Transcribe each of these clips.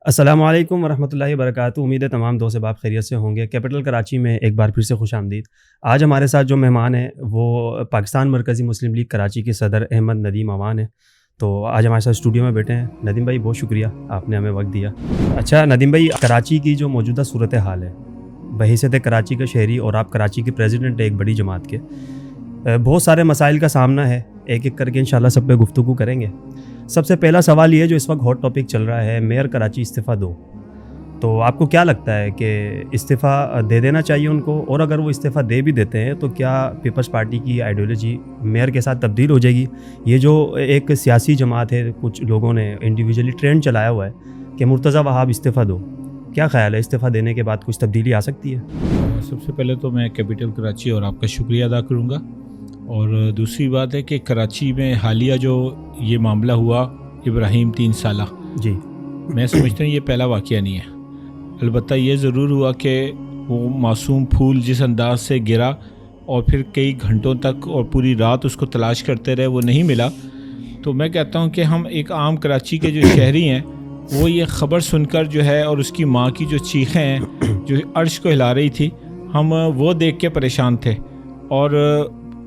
السلام علیکم ورحمۃ اللہ وبرکاتہ۔ امید ہے تمام دوست احباب خیریت سے ہوں گے۔ کیپٹل کراچی میں ایک بار پھر سے خوش آمدید۔ آج ہمارے ساتھ جو مہمان ہیں وہ پاکستان مرکزی مسلم لیگ کراچی کے صدر احمد ندیم امان ہیں۔ تو آج ہمارے ساتھ اسٹوڈیو میں بیٹھے ہیں۔ ندیم بھائی بہت شکریہ، آپ نے ہمیں وقت دیا۔ اچھا ندیم بھائی، کراچی کی جو موجودہ صورتحال ہے بحیثیت کراچی کا شہری، اور آپ کراچی کے پریزیڈنٹ ایک بڑی جماعت کے، بہت سارے مسائل کا سامنا ہے، ایک ایک کر کے انشاءاللہ سب پہ گفتگو کریں گے۔ سب سے پہلا سوال یہ جو اس وقت ہاٹ ٹاپک چل رہا ہے، میئر کراچی استعفیٰ دو، تو آپ کو کیا لگتا ہے کہ استعفیٰ دے دینا چاہیے ان کو؟ اور اگر وہ استعفیٰ دے بھی دیتے ہیں تو کیا پیپلز پارٹی کی آئیڈیالوجی میئر کے ساتھ تبدیل ہو جائے گی؟ یہ جو ایک سیاسی جماعت ہے، کچھ لوگوں نے انڈیویجولی ٹرینڈ چلایا ہوا ہے کہ مرتضیٰ وہاب استعفیٰ دو، کیا خیال ہے استعفیٰ دینے کے بعد کچھ تبدیلی آ سکتی ہے؟ سب سے پہلے تو میں کیپٹل کراچی اور آپ کا شکریہ ادا کروں گا، اور دوسری بات ہے کہ کراچی میں حالیہ جو یہ معاملہ ہوا ابراہیم 3 سالہ، جی میں سمجھتا ہوں یہ پہلا واقعہ نہیں ہے۔ البتہ یہ ضرور ہوا کہ وہ معصوم پھول جس انداز سے گرا اور پھر کئی گھنٹوں تک اور پوری رات اس کو تلاش کرتے رہے، وہ نہیں ملا، تو میں کہتا ہوں کہ ہم ایک عام کراچی کے جو شہری ہیں وہ یہ خبر سن کر جو ہے، اور اس کی ماں کی جو چیخیں ہیں جو عرش کو ہلا رہی تھی، ہم وہ دیکھ کے پریشان تھے، اور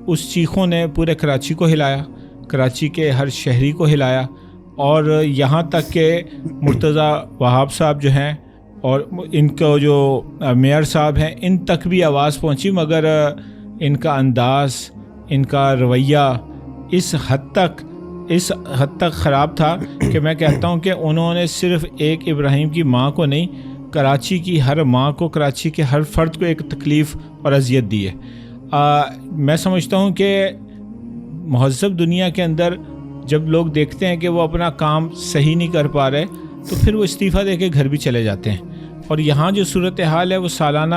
اس چیخوں نے پورے کراچی کو ہلایا، کراچی کے ہر شہری کو ہلایا، اور یہاں تک کہ مرتضیٰ وہاب صاحب جو ہیں اور ان کو جو میئر صاحب ہیں ان تک بھی آواز پہنچی، مگر ان کا انداز، ان کا رویہ اس حد تک خراب تھا کہ میں کہتا ہوں کہ انہوں نے صرف ایک ابراہیم کی ماں کو نہیں، کراچی کی ہر ماں کو، کراچی کے ہر فرد کو ایک تکلیف اور اذیت دی ہے۔ میں سمجھتا ہوں کہ مہذب دنیا کے اندر جب لوگ دیکھتے ہیں کہ وہ اپنا کام صحیح نہیں کر پا رہے تو پھر وہ استعفیٰ دے کے گھر بھی چلے جاتے ہیں، اور یہاں جو صورتحال ہے وہ سالانہ،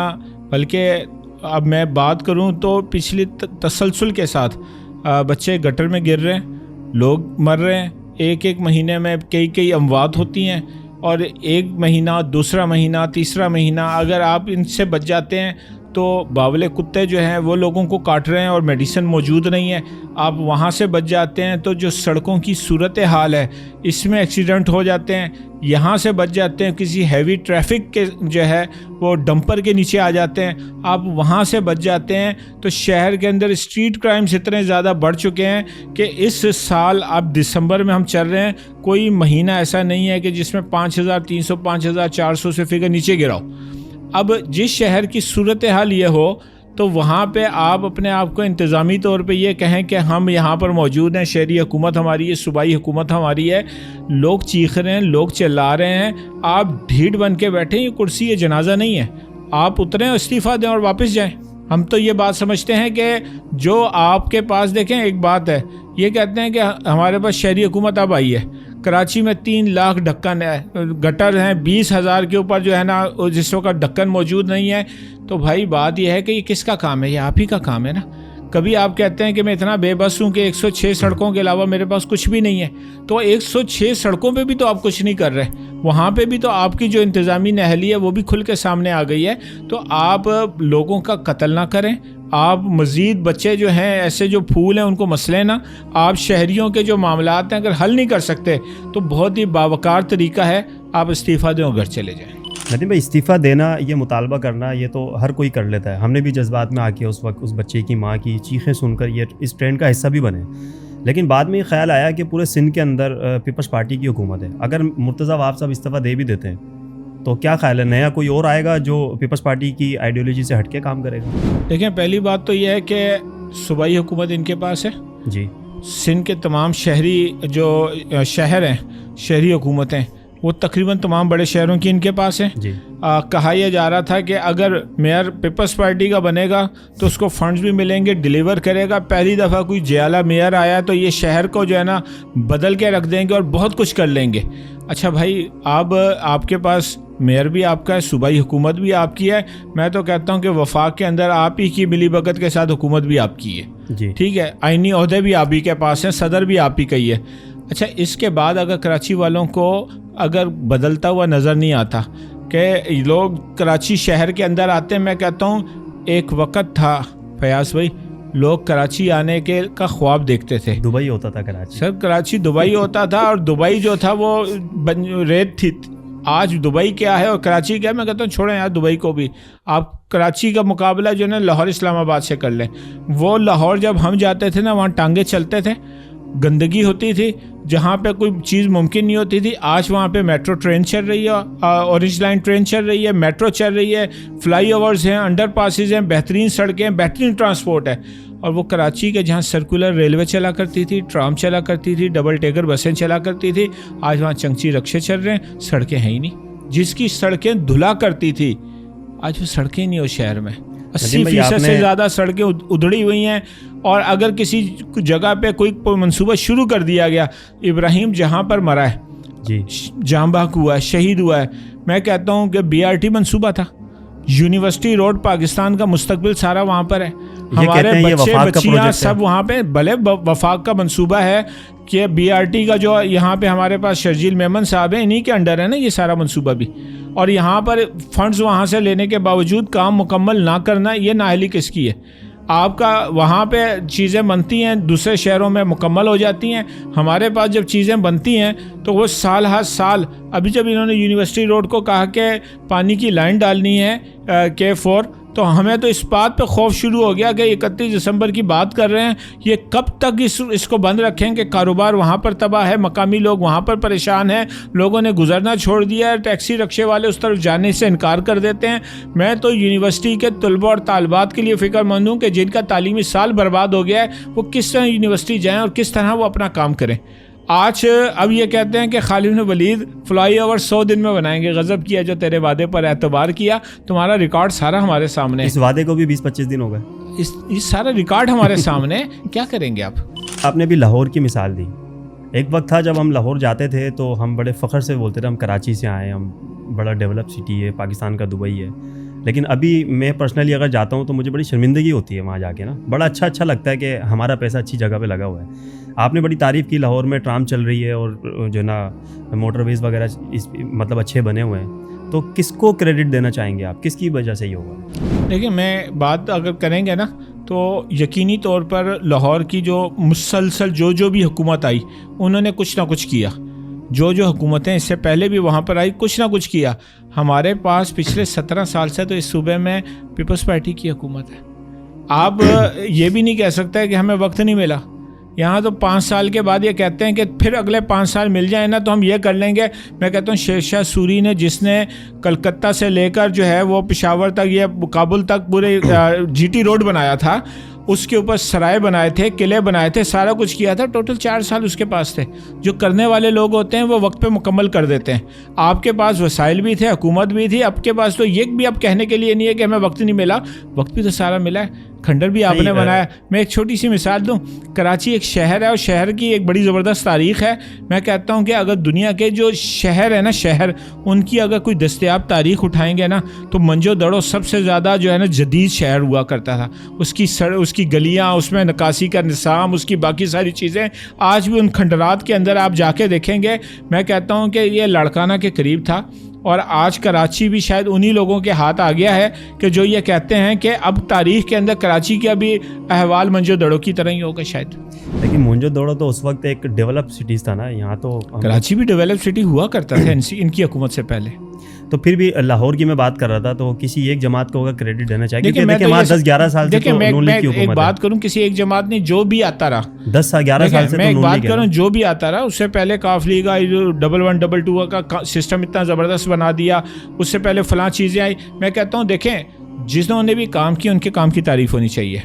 بلکہ اب میں بات کروں تو پچھلی تسلسل کے ساتھ بچے گٹر میں گر رہے ہیں، لوگ مر رہے ہیں، ایک مہینے میں کئی اموات ہوتی ہیں، اور ایک مہینہ، دوسرا مہینہ، تیسرا مہینہ اگر آپ ان سے بچ جاتے ہیں تو باولے کتے جو ہیں وہ لوگوں کو کاٹ رہے ہیں اور میڈیسن موجود نہیں ہے، آپ وہاں سے بچ جاتے ہیں تو جو سڑکوں کی صورتحال ہے اس میں ایکسیڈنٹ ہو جاتے ہیں، یہاں سے بچ جاتے ہیں کسی ہیوی ٹریفک کے جو ہے وہ ڈمپر کے نیچے آ جاتے ہیں، آپ وہاں سے بچ جاتے ہیں، تو شہر کے اندر اسٹریٹ کرائمز اتنے زیادہ بڑھ چکے ہیں کہ اس سال اب دسمبر میں ہم چل رہے ہیں، کوئی مہینہ ایسا نہیں ہے کہ جس میں 5300 5400 سے فگر نیچے گراؤ۔ اب جس شہر کی صورتحال یہ ہو تو وہاں پہ آپ اپنے آپ کو انتظامی طور پہ یہ کہیں کہ ہم یہاں پر موجود ہیں، شہری حکومت ہماری ہے، صوبائی حکومت ہماری ہے، لوگ چیخ رہے ہیں، لوگ چلا رہے ہیں، آپ ڈھیٹ بن کے بیٹھیں، یہ کرسی یہ جنازہ نہیں ہے، آپ اتریں، استعفیٰ دیں اور واپس جائیں۔ ہم تو یہ بات سمجھتے ہیں کہ جو آپ کے پاس، دیکھیں ایک بات ہے، یہ کہتے ہیں کہ ہمارے پاس شہری حکومت اب آئی ہے، کراچی میں 3 لاکھ ڈھکن ہے، گٹر ہیں 20,000 کے اوپر جو ہے نا جس وقت ڈھکن موجود نہیں ہے، تو بھائی بات یہ ہے کہ یہ کس کا کام ہے؟ یہ آپ ہی کا کام ہے نا۔ کبھی آپ کہتے ہیں کہ میں اتنا بے بس ہوں کہ 106 سڑکوں کے علاوہ میرے پاس کچھ بھی نہیں ہے، تو 106 سڑکوں پہ بھی تو آپ کچھ نہیں کر رہے، وہاں پہ بھی تو آپ کی جو انتظامی نااہلی ہے وہ بھی کھل کے سامنے آ گئی ہے، تو آپ لوگوں کا قتل نہ کریں، آپ مزید بچے جو ہیں ایسے جو پھول ہیں ان کو مسئلے نہ، آپ شہریوں کے جو معاملات ہیں اگر حل نہیں کر سکتے تو بہت ہی باوقار طریقہ ہے آپ استعفیٰ دیں اور گھر چلے جائیں۔ ندیم بھائی، استعفیٰ دینا، یہ مطالبہ کرنا، یہ تو ہر کوئی کر لیتا ہے، ہم نے بھی جذبات میں آ کے اس وقت اس بچے کی ماں کی چیخیں سن کر یہ اس ٹرینڈ کا حصہ بھی بنے، لیکن بعد میں یہ خیال آیا کہ پورے سندھ کے اندر پیپلز پارٹی کی حکومت ہے، اگر مرتضیٰ وہاب صاحب استعفیٰ دے بھی دیتے ہیں تو کیا خیال ہے نیا کوئی اور آئے گا جو پیپلز پارٹی کی آئیڈیالوجی سے ہٹ کے کام کرے گا؟ دیکھیں پہلی بات تو یہ ہے کہ صوبائی حکومت ان کے پاس ہے، جی، سندھ کے تمام شہری جو شہر ہیں، شہری حکومتیں، وہ تقریباً تمام بڑے شہروں کی ان کے پاس ہیں۔ جی، کہا یہ جا رہا تھا کہ اگر میئر پیپلز پارٹی کا بنے گا تو اس کو فنڈز بھی ملیں گے، ڈیلیور کرے گا، پہلی دفعہ کوئی جیالہ میئر آیا تو یہ شہر کو جو ہے نا بدل کے رکھ دیں گے اور بہت کچھ کر لیں گے۔ اچھا بھائی، اب آپ کے پاس میئر بھی آپ کا ہے، صوبائی حکومت بھی آپ کی ہے، میں تو کہتا ہوں کہ وفاق کے اندر آپ ہی کی ملی بھگت کے ساتھ حکومت بھی آپ کی ہے، جی، ٹھیک ہے، آئینی عہدے بھی آپ ہی کے پاس ہیں، صدر بھی آپ ہی کا ہی ہے۔ اچھا، اس کے بعد اگر کراچی والوں کو اگر بدلتا ہوا نظر نہیں آتا کہ لوگ کراچی شہر کے اندر آتے ہیں، میں کہتا ہوں ایک وقت تھا فیاض بھائی، لوگ کراچی آنے کا خواب دیکھتے تھے، دبئی ہوتا تھا کراچی، سر کراچی دبئی ہوتا تھا، اور دبئی جو تھا وہ ریت تھی، آج دبئی کیا ہے اور کراچی کیا ہے، میں کہتا ہوں چھوڑیں یار دبئی کو بھی، آپ کراچی کا مقابلہ جو ہے نا لاہور اسلام آباد سے کر لیں. وہ لاہور جب ہم جاتے تھے نا وہاں ٹانگیں چلتے تھے، گندگی ہوتی تھی، جہاں پہ کوئی چیز ممکن نہیں ہوتی تھی. آج وہاں پہ میٹرو ٹرین چل رہی ہے، اورنج لائن ٹرین چل رہی ہے، میٹرو چل رہی ہے، فلائی اوورز ہیں، انڈر پاسز ہیں، بہترین سڑکیں، بہترین ٹرانسپورٹ ہے. اور وہ کراچی کے جہاں سرکولر ریلوے چلا کرتی تھی، ٹرام چلا کرتی تھی، ڈبل ٹیکر بسیں چلا کرتی تھی، آج وہاں چنگچی رکشے چل رہے ہیں، سڑکیں ہیں ہی نہیں. جس کی سڑکیں دھلا کرتی تھی آج وہ سڑکیں نہیں ہو شہر میں. 80% سے زیادہ سڑکیں ادھڑی ہوئی ہیں. اور اگر کسی جگہ پہ کوئی منصوبہ شروع کر دیا گیا، ابراہیم جہاں پر مرا ہے، جی جاں بحق ہوا ہے، شہید ہوا ہے، میں کہتا ہوں کہ BRT منصوبہ تھا. یونیورسٹی روڈ پاکستان کا مستقبل سارا وہاں پر ہے. ہمارے بچے بچیاں سب وہاں پہ. بھلے وفاق کا منصوبہ ہے کہ BRT کا جو یہاں پہ ہمارے پاس شرجیل میمن صاحب ہیں، انہی کے انڈر ہے نا یہ سارا منصوبہ بھی. اور یہاں پر فنڈز وہاں سے لینے کے باوجود کام مکمل نہ کرنا، یہ نااہلی کس کی ہے؟ آپ کا وہاں پہ چیزیں بنتی ہیں، دوسرے شہروں میں مکمل ہو جاتی ہیں. ہمارے پاس جب چیزیں بنتی ہیں تو وہ سال ہر سال. ابھی جب انہوں نے یونیورسٹی روڈ کو کہا کہ پانی کی لائن ڈالنی ہے K4، تو ہمیں تو اس بات پہ خوف شروع ہو گیا کہ 31 دسمبر کی بات کر رہے ہیں، یہ کب تک اس کو بند رکھیں کہ کاروبار وہاں پر تباہ ہے، مقامی لوگ وہاں پر پریشان ہیں، لوگوں نے گزرنا چھوڑ دیا ہے، ٹیکسی رکشے والے اس طرف جانے سے انکار کر دیتے ہیں. میں تو یونیورسٹی کے طلباء اور طالبات کے لیے فکر مند ہوں کہ جن کا تعلیمی سال برباد ہو گیا ہے وہ کس طرح یونیورسٹی جائیں اور کس طرح وہ اپنا کام کریں. آج اب یہ کہتے ہیں کہ خالد بن ولید فلائی اوور 100 دن میں بنائیں گے. غضب کیا جو تیرے وعدے پر اعتبار کیا. تمہارا ریکارڈ سارا ہمارے سامنے ہے. اس وعدے کو بھی 20-25 دن ہو گئے. اس سارا ریکارڈ ہمارے سامنے ہے. کیا کریں گے آپ؟ آپ نے بھی لاہور کی مثال دی. ایک وقت تھا جب ہم لاہور جاتے تھے تو ہم بڑے فخر سے بولتے تھے ہم کراچی سے آئے ہیں، ہم بڑا ڈیولپ سٹی ہے، پاکستان کا دبئی ہے. لیکن ابھی میں پرسنلی اگر جاتا ہوں تو مجھے بڑی شرمندگی ہوتی ہے وہاں جا کے نا. بڑا اچھا لگتا ہے کہ ہمارا پیسہ اچھی جگہ پہ لگا ہوا ہے. آپ نے بڑی تعریف کی، لاہور میں ٹرام چل رہی ہے اور جو ہے نا موٹر ویز وغیرہ مطلب اچھے بنے ہوئے ہیں. تو کس کو کریڈٹ دینا چاہیں گے آپ؟ کس کی وجہ سے یہ ہوگا؟ دیکھیں، میں بات اگر کریں گے نا تو یقینی طور پر لاہور کی جو مسلسل جو بھی حکومت آئی انہوں نے کچھ نہ کچھ کیا. جو حکومتیں اس سے پہلے بھی وہاں پر آئی کچھ نہ کچھ کیا. ہمارے پاس پچھلے 17 سال سے تو اس صوبے میں پیپلز پارٹی کی حکومت ہے. آپ یہ بھی نہیں کہہ سکتے کہ ہمیں وقت نہیں ملا. یہاں تو 5 سال کے بعد یہ کہتے ہیں کہ پھر اگلے 5 سال مل جائیں نا تو ہم یہ کر لیں گے. میں کہتا ہوں شیر شاہ سوری نے جس نے کلکتہ سے لے کر جو ہے وہ پشاور تک یا کابل تک پورے GT روڈ بنایا تھا، اس کے اوپر سرائے بنائے تھے، قلعے بنائے تھے، سارا کچھ کیا تھا. ٹوٹل 4 سال اس کے پاس تھے. جو کرنے والے لوگ ہوتے ہیں وہ وقت پہ مکمل کر دیتے ہیں. آپ کے پاس وسائل بھی تھے، حکومت بھی تھی. آپ کے پاس تو یہ بھی اب کہنے کے لیے نہیں ہے کہ ہمیں وقت نہیں ملا. وقت بھی تو سارا ملا ہے. کھنڈر بھی آپ نے بنایا. میں ایک چھوٹی سی مثال دوں. کراچی ایک شہر ہے اور شہر کی ایک بڑی زبردست تاریخ ہے. میں کہتا ہوں کہ اگر دنیا کے جو شہر ہے نا شہر، ان کی اگر کوئی دستیاب تاریخ اٹھائیں گے نا تو منجو دڑو سب سے زیادہ جو ہے نا جدید شہر ہوا کرتا تھا. اس کی گلیاں، اس میں نکاسی کا نظام، اس کی باقی ساری چیزیں آج بھی ان کھنڈرات کے اندر آپ جا کے دیکھیں گے. میں کہتا ہوں کہ یہ لاڑکانہ کے قریب تھا. اور آج کراچی بھی شاید انہی لوگوں کے ہاتھ آ گیا ہے کہ جو یہ کہتے ہیں کہ اب تاریخ کے اندر کراچی کا بھی احوال منجو دڑو کی طرح ہی ہوگا شاید. لیکن منجو دڑو تو اس وقت ایک ڈیولپ سٹیز تھا نا. یہاں تو کراچی بھی ڈیولپ سٹی ہوا کرتا تھا ان کی حکومت سے پہلے. تو پھر بھی لاہور کی میں بات کر رہا تھا تو کسی ایک جماعت کو ہوگا کریڈٹ دینا چاہیے. دیکھیں میں 10-11 سال سے تو نون لیگ کی حکومت ہے. ایک بات کروں، کسی ایک جماعت نہیں، جو بھی آتا رہا 10-11 سال سے. میں ایک بات کروں، جو بھی آتا رہا. اس سے پہلے کاف لیگ آئی، 11-11-2 کا سسٹم اتنا زبردست بنا دیا. اس سے پہلے فلاں چیزیں آئی. میں کہتا ہوں دیکھیں، جنہوں نے بھی کام کیا ان کے کام کی تعریف ہونی چاہیے.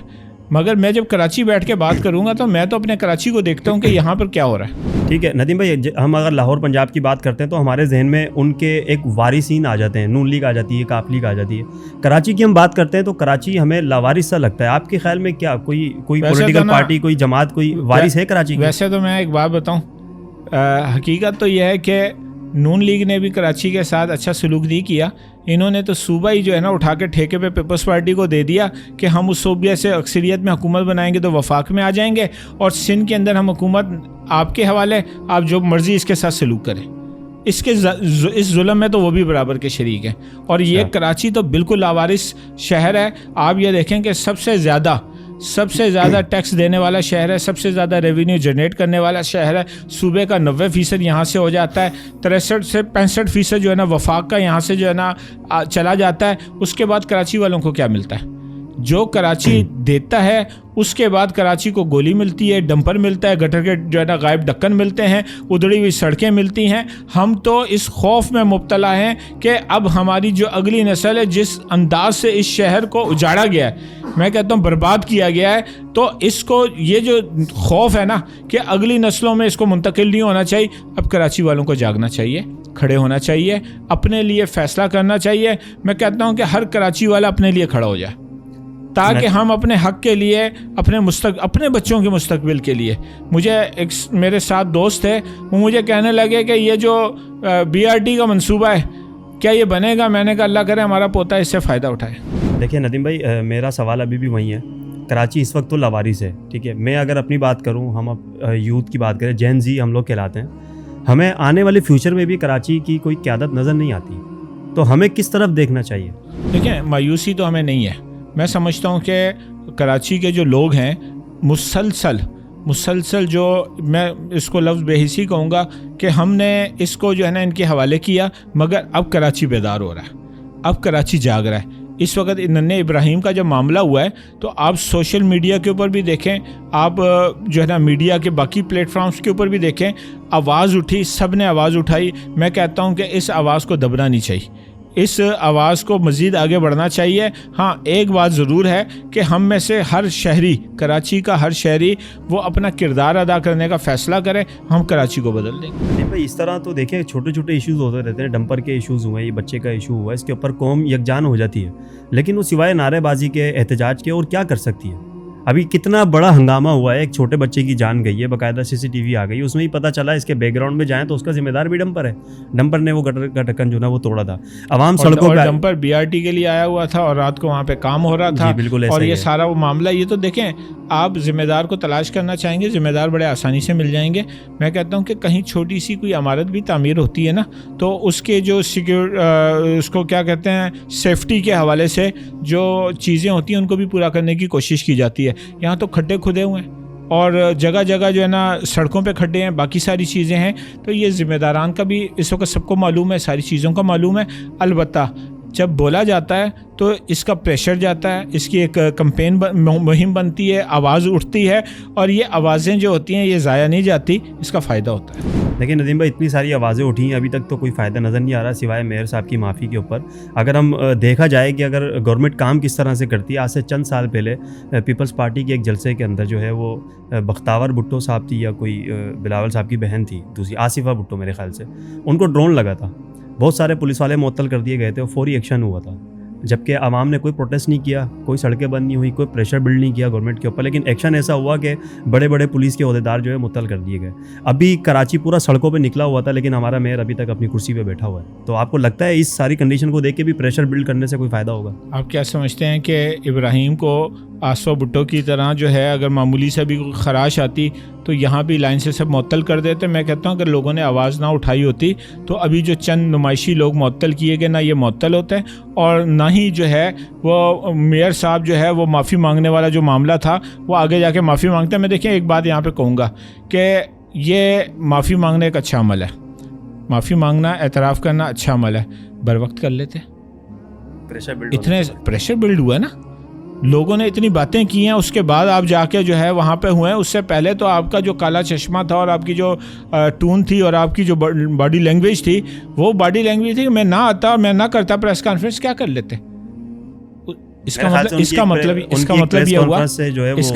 مگر میں جب کراچی بیٹھ کے بات کروں گا تو میں تو اپنے کراچی کو دیکھتا ہوں کہ یہاں پر کیا ہو رہا ہے. ٹھیک ہے ندیم بھائی، ہم اگر لاہور پنجاب کی بات کرتے ہیں تو ہمارے ذہن میں ان کے ایک وارثین آ جاتے ہیں. نون لیگ آ جاتی ہے، کاف لیگ آ جاتی ہے. کراچی کی ہم بات کرتے ہیں تو کراچی ہمیں لاوارث سا لگتا ہے. آپ کے خیال میں کیا کوئی پولیٹیکل پارٹی، کوئی جماعت، کوئی وارث ہے کراچی کی؟ ویسے تو میں ایک بات بتاؤں، حقیقت تو یہ ہے کہ نون لیگ نے بھی کراچی کے ساتھ اچھا سلوک نہیں کیا. انہوں نے تو صوبہ ہی جو ہے نا اٹھا کے ٹھیکے پہ پیپلز پارٹی کو دے دیا کہ ہم اس صوبے سے اکثریت میں حکومت بنائیں گے تو وفاق میں آ جائیں گے، اور سندھ کے اندر ہم حکومت آپ کے حوالے، آپ جو مرضی اس کے ساتھ سلوک کریں. اس ظلم میں تو وہ بھی برابر کے شریک ہیں. اور یہ کراچی تو بالکل لاوارث شہر ہے. آپ یہ دیکھیں کہ سب سے زیادہ سب سے زیادہ ٹیکس دینے والا شہر ہے, سب سے زیادہ ریونیو جنریٹ کرنے والا شہر ہے. صوبے کا 90% یہاں سے ہو جاتا ہے, 63 سے 65% جو ہے نا وفاق کا یہاں سے جو ہے نا چلا جاتا ہے. اس کے بعد کراچی والوں کو کیا ملتا ہے؟ جو کراچی دیتا ہے اس کے بعد کراچی کو گولی ملتی ہے, ڈمپر ملتا ہے, گٹر کے جو ہے نا غائب ڈھکن ملتے ہیں, ادھڑی ہوئی سڑکیں ملتی ہیں. ہم تو اس خوف میں مبتلا ہیں کہ اب ہماری جو اگلی نسل ہے, جس انداز سے اس شہر کو اجاڑا گیا ہے, میں کہتا ہوں برباد کیا گیا ہے, تو اس کو یہ جو خوف ہے نا کہ اگلی نسلوں میں اس کو منتقل نہیں ہونا چاہیے. اب کراچی والوں کو جاگنا چاہیے, کھڑے ہونا چاہیے, اپنے لیے فیصلہ کرنا چاہیے. میں کہتا ہوں کہ ہر کراچی والا اپنے لیے کھڑا ہو جائے, تاکہ ہم اپنے حق کے لیے, اپنے بچوں کے مستقبل کے لیے. مجھے ایک میرے ساتھ دوست ہے, وہ مجھے کہنے لگے کہ یہ جو BRT کا منصوبہ ہے کیا یہ بنے گا؟ میں نے کہا اللہ کرے ہمارا پوتا اس سے فائدہ اٹھائے. دیکھیے ندیم بھائی, میرا سوال ابھی بھی وہی ہے. کراچی اس وقت تو لاوارث ہے, ٹھیک ہے. میں اگر اپنی بات کروں, ہم یوتھ کی بات کریں, جین زی ہم لوگ کہلاتے ہیں. ہمیں آنے والے فیوچر میں بھی کراچی کی کوئی قیادت نظر نہیں آتی, تو ہمیں کس طرف دیکھنا چاہیے؟ دیکھیں, مایوسی تو ہمیں نہیں ہے. میں سمجھتا ہوں کہ کراچی کے جو لوگ ہیں مسلسل جو میں اس کو لفظ بے حسی کہوں گا کہ ہم نے اس کو جو ہے نا ان کے حوالے کیا, مگر اب کراچی بیدار ہو رہا ہے, اب کراچی جاگ رہا ہے. اس وقت ننھے ابراہیم کا جب معاملہ ہوا ہے تو آپ سوشل میڈیا کے اوپر بھی دیکھیں, آپ جو ہے نا میڈیا کے باقی پلیٹ فارمز کے اوپر بھی دیکھیں, آواز اٹھی, سب نے آواز اٹھائی. میں کہتا ہوں کہ اس آواز کو دبنا نہیں چاہیے, اس آواز کو مزید آگے بڑھنا چاہیے. ہاں ایک بات ضرور ہے کہ ہم میں سے ہر شہری, کراچی کا ہر شہری وہ اپنا کردار ادا کرنے کا فیصلہ کرے, ہم کراچی کو بدل دیں گے. بھائی اس طرح تو دیکھیں چھوٹے چھوٹے ایشوز ہوتے رہتے ہیں, ڈمپر کے ایشوز ہوئے, یہ بچے کا ایشو ہوا, اس کے اوپر قوم یکجان ہو جاتی ہے, لیکن وہ سوائے نعرے بازی کے, احتجاج کے اور کیا کر سکتی ہے؟ ابھی کتنا بڑا ہنگامہ ہوا ہے, ایک چھوٹے بچے کی جان گئی ہے, باقاعدہ CCTV آ گئی, اس میں ہی پتہ چلا اس کے بیک گراؤنڈ میں جائیں تو اس کا ذمہ دار بھی ڈمپر ہے. ڈمپر نے وہ گٹر کا ڈھکن جو نا وہ توڑا تھا. عوام سڑکوں پہ, ڈمپر BRT کے لیے آیا ہوا تھا اور رات کو وہاں پہ کام ہو رہا تھا. اور یہ سارا وہ معاملہ, یہ تو دیکھیں آپ ذمہ دار کو تلاش کرنا چاہیں گے, ذمہ دار بڑے آسانی سے مل جائیں گے. میں کہتا ہوں کہ کہیں چھوٹی سی کوئی عمارت بھی تعمیر ہوتی ہے نا, تو اس کے جو اس کو کیا کہتے ہیں, سیفٹی کے حوالے سے جو چیزیں ہوتی ہیں ان کو بھی پورا کرنے کی کوشش کی جاتی ہے. یہاں تو کھڈے کھدے ہوئے ہیں اور جگہ جگہ جو ہے نا سڑکوں پہ کھڈے ہیں, باقی ساری چیزیں ہیں. تو یہ ذمہ داران کا بھی اس وقت سب کو معلوم ہے, ساری چیزوں کا معلوم ہے. البتہ جب بولا جاتا ہے تو اس کا پریشر جاتا ہے, اس کی ایک کمپین مہم بنتی ہے, آواز اٹھتی ہے, اور یہ آوازیں جو ہوتی ہیں یہ ضائع نہیں جاتی, اس کا فائدہ ہوتا ہے. لیکن ندیم بھائی اتنی ساری آوازیں اٹھی ہیں, ابھی تک تو کوئی فائدہ نظر نہیں آ رہا سوائے میئر صاحب کی معافی کے اوپر. اگر ہم دیکھا جائے کہ اگر گورنمنٹ کام کس طرح سے کرتی ہے, آج سے چند سال پہلے پیپلز پارٹی کے ایک جلسے کے اندر جو ہے وہ بختاور بھٹو صاحب تھی, یا کوئی بلاول صاحب کی بہن تھی دوسری, آصفہ بھٹو میرے خیال سے, ان کو ڈرون لگا تھا, بہت سارے پولیس والے معطل کر دیے گئے تھے, اور فوری ایکشن ہوا تھا. جبکہ عوام نے کوئی پروٹیسٹ نہیں کیا, کوئی سڑکیں بند نہیں ہوئی, کوئی پریشر بلڈ نہیں کیا گورنمنٹ کے اوپر, لیکن ایکشن ایسا ہوا کہ بڑے بڑے پولیس کے عہدیدار جو ہے معطل کر دیے گئے. ابھی کراچی پورا سڑکوں پہ نکلا ہوا تھا, لیکن ہمارا میئر ابھی تک اپنی کرسی پہ بیٹھا ہوا ہے. تو آپ کو لگتا ہے اس ساری کنڈیشن کو دیکھ کے بھی پریشر بلڈ کرنے سے کوئی فائدہ ہوگا؟ آپ کیا سمجھتے ہیں کہ ابراہیم کو آصفہ بھٹو کی طرح جو ہے اگر معمولی سے بھی خراش آتی تو یہاں بھی لائن سے سب معطل کر دیتے؟ میں کہتا ہوں اگر لوگوں نے آواز نہ اٹھائی ہوتی تو ابھی جو چند نمائشی لوگ معطل کیے گئے, نہ یہ معطل ہوتے ہیں, اور نہ ہی جو ہے وہ میئر صاحب جو ہے وہ معافی مانگنے والا جو معاملہ تھا وہ آگے جا کے معافی مانگتے ہیں. میں دیکھیں ایک بات یہاں پہ کہوں گا کہ یہ معافی مانگنا ایک اچھا عمل ہے, معافی مانگنا, اعتراف کرنا اچھا عمل ہے. بر وقت کر لیتے, اتنے پریشر بلڈ ہوا ہے نا, لوگوں نے اتنی باتیں کی ہیں, اس کے بعد آپ جا کے جو ہے وہاں پہ ہوئے ہیں. اس سے پہلے تو آپ کا جو کالا چشمہ تھا اور آپ کی جو ٹون تھی اور آپ کی جو باڈی لینگویج تھی, وہ باڈی لینگویج تھی کہ میں نہ آتا اور میں نہ کرتا پریس کانفرنس, کیا کر لیتے. اس کا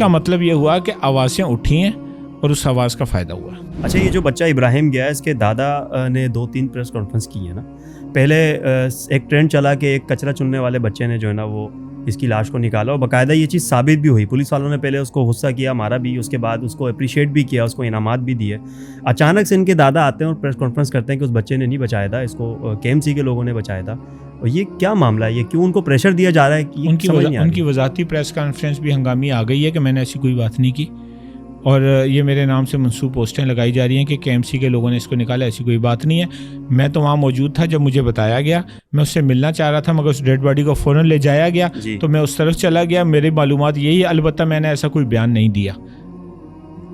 مطلب یہ ہوا کہ آوازیں اٹھی ہیں اور اس آواز کا فائدہ ہوا. اچھا, یہ جو بچہ ابراہیم گیا ہے, اس کے دادا نے 2-3 پریس کانفرنس کی ہیں نا. پہلے ایک ٹرینڈ چلا کہ ایک کچرا چننے والے بچے نے جو ہے نا وہ اس کی لاش کو نکالا, اور باقاعدہ یہ چیز ثابت بھی ہوئی. پولیس والوں نے پہلے اس کو غصہ کیا, مارا بھی, اس کے بعد اس کو اپریشیٹ بھی کیا, اس کو انعامات بھی دیے. اچانک سے ان کے دادا آتے ہیں اور پریس کانفرنس کرتے ہیں کہ اس بچے نے نہیں بچایا تھا, اس کو KMC کے لوگوں نے بچایا تھا. اور یہ کیا معاملہ ہے, یہ کیوں ان کو پریشر دیا جا رہا ہے؟ ان کی وزارتی پریس کانفرنس بھی ہنگامی آ گئی ہے کہ میں نے ایسی کوئی بات نہیں کی. اور یہ میرے نام سے منسوب پوسٹیں لگائی جا رہی ہیں کہ KMC کے لوگوں نے اس کو نکالا. ایسی کوئی بات نہیں ہے. میں تو وہاں موجود تھا جب مجھے بتایا گیا. میں اس سے ملنا چاہ رہا تھا مگر اس ڈیڈ باڈی کو فوراً لے جایا گیا تو میں اس طرف چلا گیا. میری معلومات یہی ہے, البتہ میں نے ایسا کوئی بیان نہیں دیا.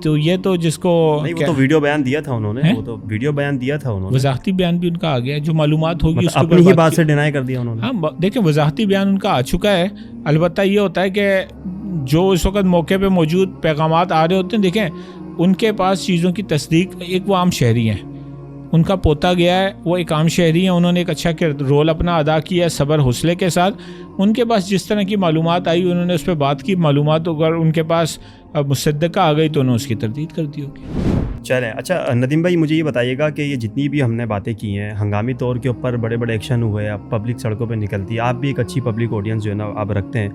تو یہ تو جس کو وہ تو ویڈیو بیان دیا تھا انہوں نے, وہ تو ویڈیو بیان دیا تھا انہوں نے, وضاحتی بیان بھی ان کا آ گیا. جو معلومات ہوگی اس کو اپنی ہی بات سے ڈینائی کر دیا انہوں نے. ہاں دیکھیں وضاحتی بیان ان کا آ چکا ہے. البتہ یہ ہوتا ہے کہ جو اس وقت موقع پہ موجود پیغامات آ رہے ہوتے ہیں, دیکھیں ان کے پاس چیزوں کی تصدیق, ایک وہ عام شہری ہیں, ان کا پوتا گیا ہے, وہ ایک عام شہری ہیں, انہوں نے ایک اچھا رول اپنا ادا کیا ہے صبر حوصلے کے ساتھ. ان کے پاس جس طرح کی معلومات آئی انہوں نے اس پہ بات کی. معلومات اگر ان کے پاس مصدقہ آ گئی تو انہوں نے اس کی تردید کر دی ہوگی. چلیں اچھا ندیم بھائی مجھے یہ بتائیے گا کہ یہ جتنی بھی ہم نے باتیں کی ہیں ہنگامی طور کے اوپر بڑے بڑے ایکشن ہوئے, اب پبلک سڑکوں پہ نکلتی ہے, آپ بھی ایک اچھی پبلک آڈینس جو ہے نا آپ رکھتے ہیں.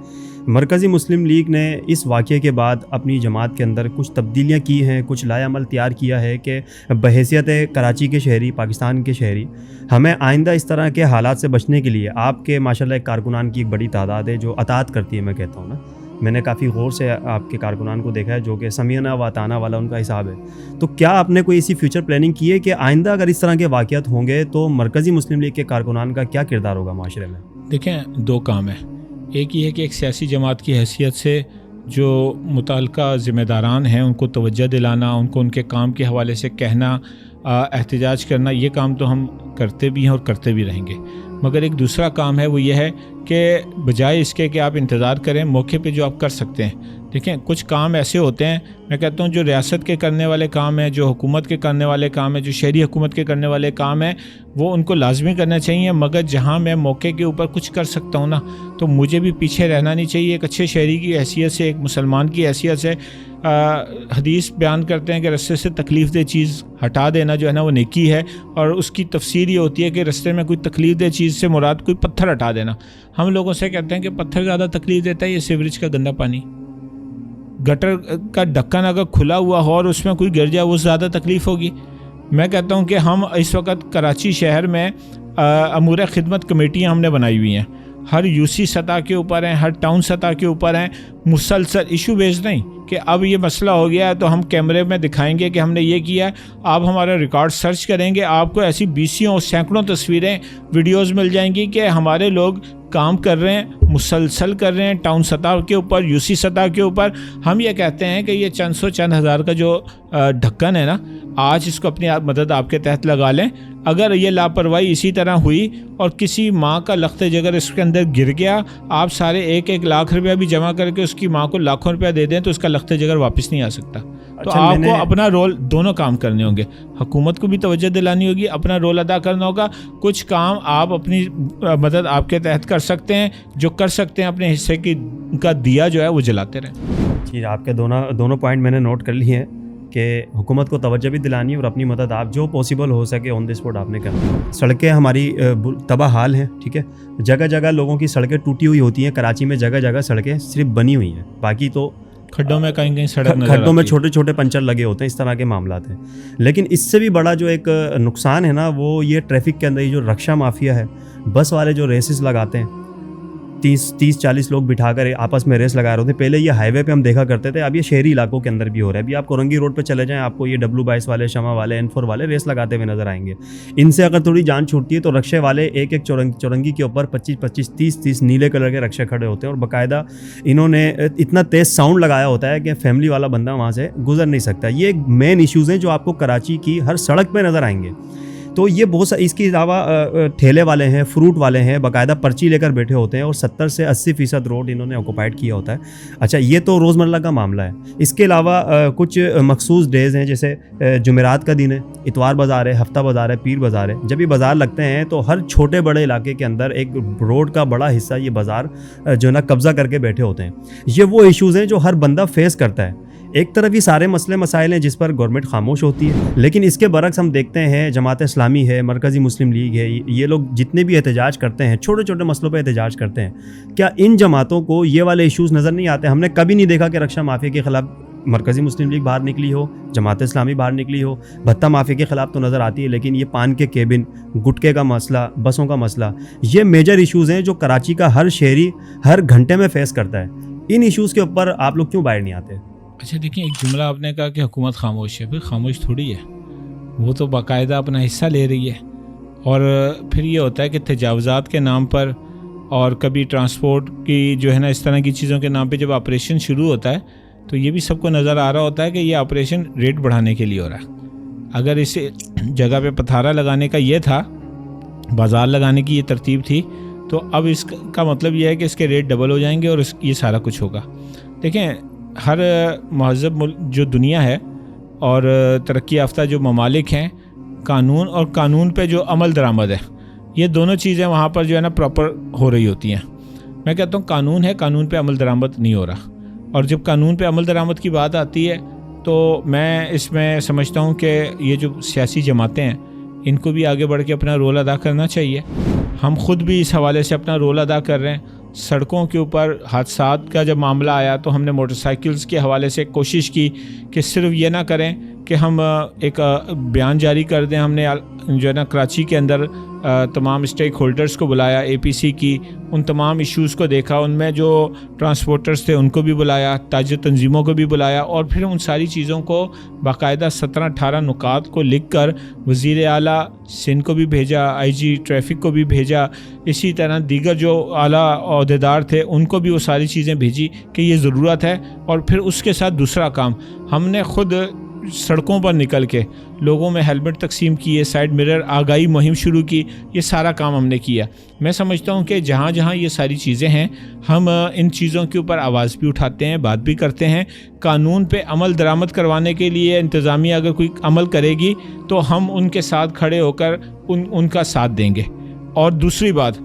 مرکزی مسلم لیگ نے اس واقعے کے بعد اپنی جماعت کے اندر کچھ تبدیلیاں کی ہیں, کچھ لائے عمل تیار کیا ہے کہ بحیثیت کراچی کے شہری, پاکستان کے شہری, ہمیں آئندہ اس طرح کے حالات سے بچنے کے لیے آپ کے ماشاءاللہ ایک کارکنان کی ایک بڑی تعداد ہے جو اطاعت کرتی ہے. میں کہتا ہوں نا, میں نے کافی غور سے آپ کے کارکنان کو دیکھا ہے جو کہ سمیعنا و اطعنا والا ان کا حساب ہے. تو کیا آپ نے کوئی ایسی فیوچر پلاننگ کی ہے کہ آئندہ اگر اس طرح کے واقعات ہوں گے تو مرکزی مسلم لیگ کے کارکنان کا کیا کردار ہوگا معاشرے میں؟ دیکھیں دو کام ہیں. ایک یہ ہے کہ ایک سیاسی جماعت کی حیثیت سے جو متعلقہ ذمہ داران ہیں ان کو توجہ دلانا, ان کو ان کے کام کے حوالے سے کہنا, احتجاج کرنا, یہ کام تو ہم کرتے بھی ہیں اور کرتے بھی رہیں گے. مگر ایک دوسرا کام ہے وہ یہ ہے کہ بجائے اس کے کہ آپ انتظار کریں, موقع پہ جو آپ کر سکتے ہیں. دیکھیں کچھ کام ایسے ہوتے ہیں, میں کہتا ہوں جو ریاست کے کرنے والے کام ہیں, جو حکومت کے کرنے والے کام ہیں, جو شہری حکومت کے کرنے والے کام ہیں, وہ ان کو لازمی کرنا چاہیے. مگر جہاں میں موقع کے اوپر کچھ کر سکتا ہوں نا تو مجھے بھی پیچھے رہنا نہیں چاہیے. ایک اچھے شہری کی حیثیت سے, ایک مسلمان کی حیثیت سے, حدیث بیان کرتے ہیں کہ رستے سے تکلیف دہ چیز ہٹا دینا جو ہے نا وہ نیکی ہے. اور اس کی تفسیر یہ ہوتی ہے کہ رستے میں کوئی تکلیف دہ چیز سے مراد کوئی پتھر ہٹا دینا. ہم لوگوں سے کہتے ہیں کہ پتھر زیادہ تکلیف دیتا ہے یہ سیوریج کا گندا پانی. گٹر کا ڈھکن اگر کھلا ہوا ہو اور اس میں کوئی گر جائے وہ زیادہ تکلیف ہوگی. میں کہتا ہوں کہ ہم اس وقت کراچی شہر میں امور خدمت کمیٹیاں ہم نے بنائی ہوئی ہیں, ہر UC سطح کے اوپر ہیں, ہر ٹاؤن سطح کے اوپر ہیں, مسلسل ایشو بیس نہیں کہ اب یہ مسئلہ ہو گیا ہے تو ہم کیمرے میں دکھائیں گے کہ ہم نے یہ کیا ہے. آپ ہمارا ریکارڈ سرچ کریں گے, آپ کو ایسی 20 سینکڑوں تصویریں ویڈیوز مل جائیں گی کہ ہمارے لوگ کام کر رہے ہیں, مسلسل کر رہے ہیں, ٹاؤن سطح کے اوپر, UC سطح کے اوپر. ہم یہ کہتے ہیں کہ یہ چند ہزار کا جو ڈھکن ہے نا, آج اس کو اپنی مدد آپ کے تحت لگا لیں. اگر یہ لاپرواہی اسی طرح ہوئی اور کسی ماں کا لخت جگر اس کے اندر گر گیا, آپ سارے 1-1 لاکھ روپیہ بھی جمع کر کے اس کی ماں کو لاکھوں روپیہ دے دیں تو اس کا لخت جگر واپس نہیں آ سکتا. تو آپ کو اپنا رول دونوں کام کرنے ہوں گے, حکومت کو بھی توجہ دلانی ہوگی, اپنا رول ادا کرنا ہوگا. کچھ کام آپ اپنی مدد آپ کے تحت کر سکتے ہیں, جو کر سکتے ہیں اپنے حصے کا دیا جو ہے وہ جلاتے رہیں. جی آپ کے دونوں پوائنٹ میں نے نوٹ کر لیے ہیں کہ حکومت کو توجہ بھی دلانی اور اپنی مدد آپ جو پاسبل ہو سکے آن دی اسپاٹ آپ نے کرنا. سڑکیں ہماری تباہ حال ہیں, ٹھیک ہے, جگہ جگہ لوگوں کی سڑکیں ٹوٹی ہوئی ہوتی ہیں. کراچی میں جگہ جگہ سڑکیں صرف بنی ہوئی ہیں, باقی تو کھڈوں میں کہیں سڑک نظر کھڈوں میں چھوٹے چھوٹے پنچر لگے ہوتے ہیں, اس طرح کے معاملات ہیں. لیکن اس سے بھی بڑا جو ایک نقصان ہے نا وہ یہ ٹریفک کے اندر یہ جو رکشا مافیا ہے, بس والے جو ریسز لگاتے ہیں, 30-40 لوگ بٹھا کر آپس میں ریس لگا رہے ہوتے ہیں. پہلے یہ ہائی وے پہ ہم دیکھا کرتے تھے, اب یہ شہری علاقوں کے اندر بھی ہو رہا ہے. ابھی آپ کورنگی روڈ پہ چلے جائیں, آپ کو یہ W22 والے, شمع والے, N4 والے ریس لگاتے ہوئے نظر آئیں گے. ان سے اگر تھوڑی جان چھوٹتی ہے تو رکشے والے ایک چورنگی کے اوپر 25-25 30-30 نیلے کلر کے رکشے کھڑے ہوتے ہیں, اور باقاعدہ انہوں نے اتنا تیز ساؤنڈ لگایا ہوتا ہے کہ فیملی والا بندہ وہاں سے گزر نہیں سکتا. یہ ایک مین ایشوز ہیں جو آپ کو کراچی کی ہر سڑک پہ نظر آئیں گے. تو یہ بہت سا, اس کے علاوہ ٹھیلے والے ہیں, فروٹ والے ہیں, باقاعدہ پرچی لے کر بیٹھے ہوتے ہیں اور 70 سے 80% روڈ انہوں نے آکوپائڈ کیا ہوتا ہے. اچھا یہ تو روزمرہ کا معاملہ ہے. اس کے علاوہ کچھ مخصوص ڈیز ہیں, جیسے جمعرات کا دن ہے, اتوار بازار ہے, ہفتہ بازار ہے, پیر بازار ہے. جب یہ بازار لگتے ہیں تو ہر چھوٹے بڑے علاقے کے اندر ایک روڈ کا بڑا حصہ یہ بازار جو ہے نا قبضہ کر کے بیٹھے ہوتے ہیں. یہ وہ ایشوز ہیں جو ہر بندہ فیس کرتا ہے. ایک طرف یہ سارے مسئلے مسائل ہیں جس پر گورنمنٹ خاموش ہوتی ہے, لیکن اس کے برعکس ہم دیکھتے ہیں جماعت اسلامی ہے, مرکزی مسلم لیگ ہے, یہ لوگ جتنے بھی احتجاج کرتے ہیں, چھوٹے چھوٹے مسئلوں پہ احتجاج کرتے ہیں, کیا ان جماعتوں کو یہ والے ایشوز نظر نہیں آتے؟ ہم نے کبھی نہیں دیکھا کہ رکشا مافیا کے خلاف مرکزی مسلم لیگ باہر نکلی ہو, جماعت اسلامی باہر نکلی ہو. بھتہ مافیا کے خلاف تو نظر آتی ہے, لیکن یہ پان کے کیبن, گٹکے کا مسئلہ, بسوں کا مسئلہ, یہ میجر ایشوز ہیں جو کراچی کا ہر شہری ہر گھنٹے میں فیس کرتا ہے. ان ایشوز کے اوپر آپ لوگ کیوں باہر نہیں آتے؟ اچھا دیکھیں، ایک جملہ آپ نے کہا کہ حکومت خاموش ہے، پھر خاموش تھوڑی ہے، وہ تو باقاعدہ اپنا حصہ لے رہی ہے. اور پھر یہ ہوتا ہے کہ تجاوزات کے نام پر اور کبھی ٹرانسپورٹ کی جو ہے نا اس طرح کی چیزوں کے نام پہ جب آپریشن شروع ہوتا ہے تو یہ بھی سب کو نظر آ رہا ہوتا ہے کہ یہ آپریشن ریٹ بڑھانے کے لیے ہو رہا ہے. اگر اس جگہ پہ پتھارا لگانے کا یہ تھا، بازار لگانے کی یہ ترتیب تھی، تو اب اس کا مطلب یہ ہے کہ اس کے ریٹ ڈبل ہو جائیں گے اور یہ سارا کچھ ہوگا. دیکھیں، ہر مہذب ملک جو دنیا ہے اور ترقی یافتہ جو ممالک ہیں، قانون اور قانون پہ جو عمل درآمد ہے، یہ دونوں چیزیں وہاں پر جو ہے نا پراپر ہو رہی ہوتی ہیں. میں کہتا ہوں قانون ہے، قانون پہ عمل درآمد نہیں ہو رہا. اور جب قانون پہ عمل درآمد کی بات آتی ہے تو میں اس میں سمجھتا ہوں کہ یہ جو سیاسی جماعتیں ہیں ان کو بھی آگے بڑھ کے اپنا رول ادا کرنا چاہیے. ہم خود بھی اس حوالے سے اپنا رول ادا کر رہے ہیں. سڑکوں کے اوپر حادثات کا جب معاملہ آیا تو ہم نے موٹر سائیکلز کے حوالے سے کوشش کی کہ صرف یہ نہ کریں کہ ہم ایک بیان جاری کر دیں. ہم نے جو ہے نا کراچی کے اندر تمام اسٹیک ہولڈرز کو بلایا، اے پی سی کی، ان تمام ایشوز کو دیکھا، ان میں جو ٹرانسپورٹرز تھے ان کو بھی بلایا، تاجر تنظیموں کو بھی بلایا، اور پھر ان ساری چیزوں کو باقاعدہ 17-18 نکات کو لکھ کر وزیر اعلیٰ سندھ کو بھی بھیجا، آئی جی ٹریفک کو بھی بھیجا، اسی طرح دیگر جو اعلیٰ عہدیدار تھے ان کو بھی وہ ساری چیزیں بھیجی کہ یہ ضرورت ہے. اور پھر اس کے ساتھ دوسرا کام ہم نے خود سڑکوں پر نکل کے لوگوں میں ہیلمٹ تقسیم کیے، سائیڈ مرر آگاہی مہم شروع کی. یہ سارا کام ہم نے کیا. میں سمجھتا ہوں کہ جہاں جہاں یہ ساری چیزیں ہیں ہم ان چیزوں کے اوپر آواز بھی اٹھاتے ہیں، بات بھی کرتے ہیں. قانون پہ عمل درآمد کروانے کے لیے انتظامیہ اگر کوئی عمل کرے گی تو ہم ان کے ساتھ کھڑے ہو کر ان کا ساتھ دیں گے. اور دوسری بات،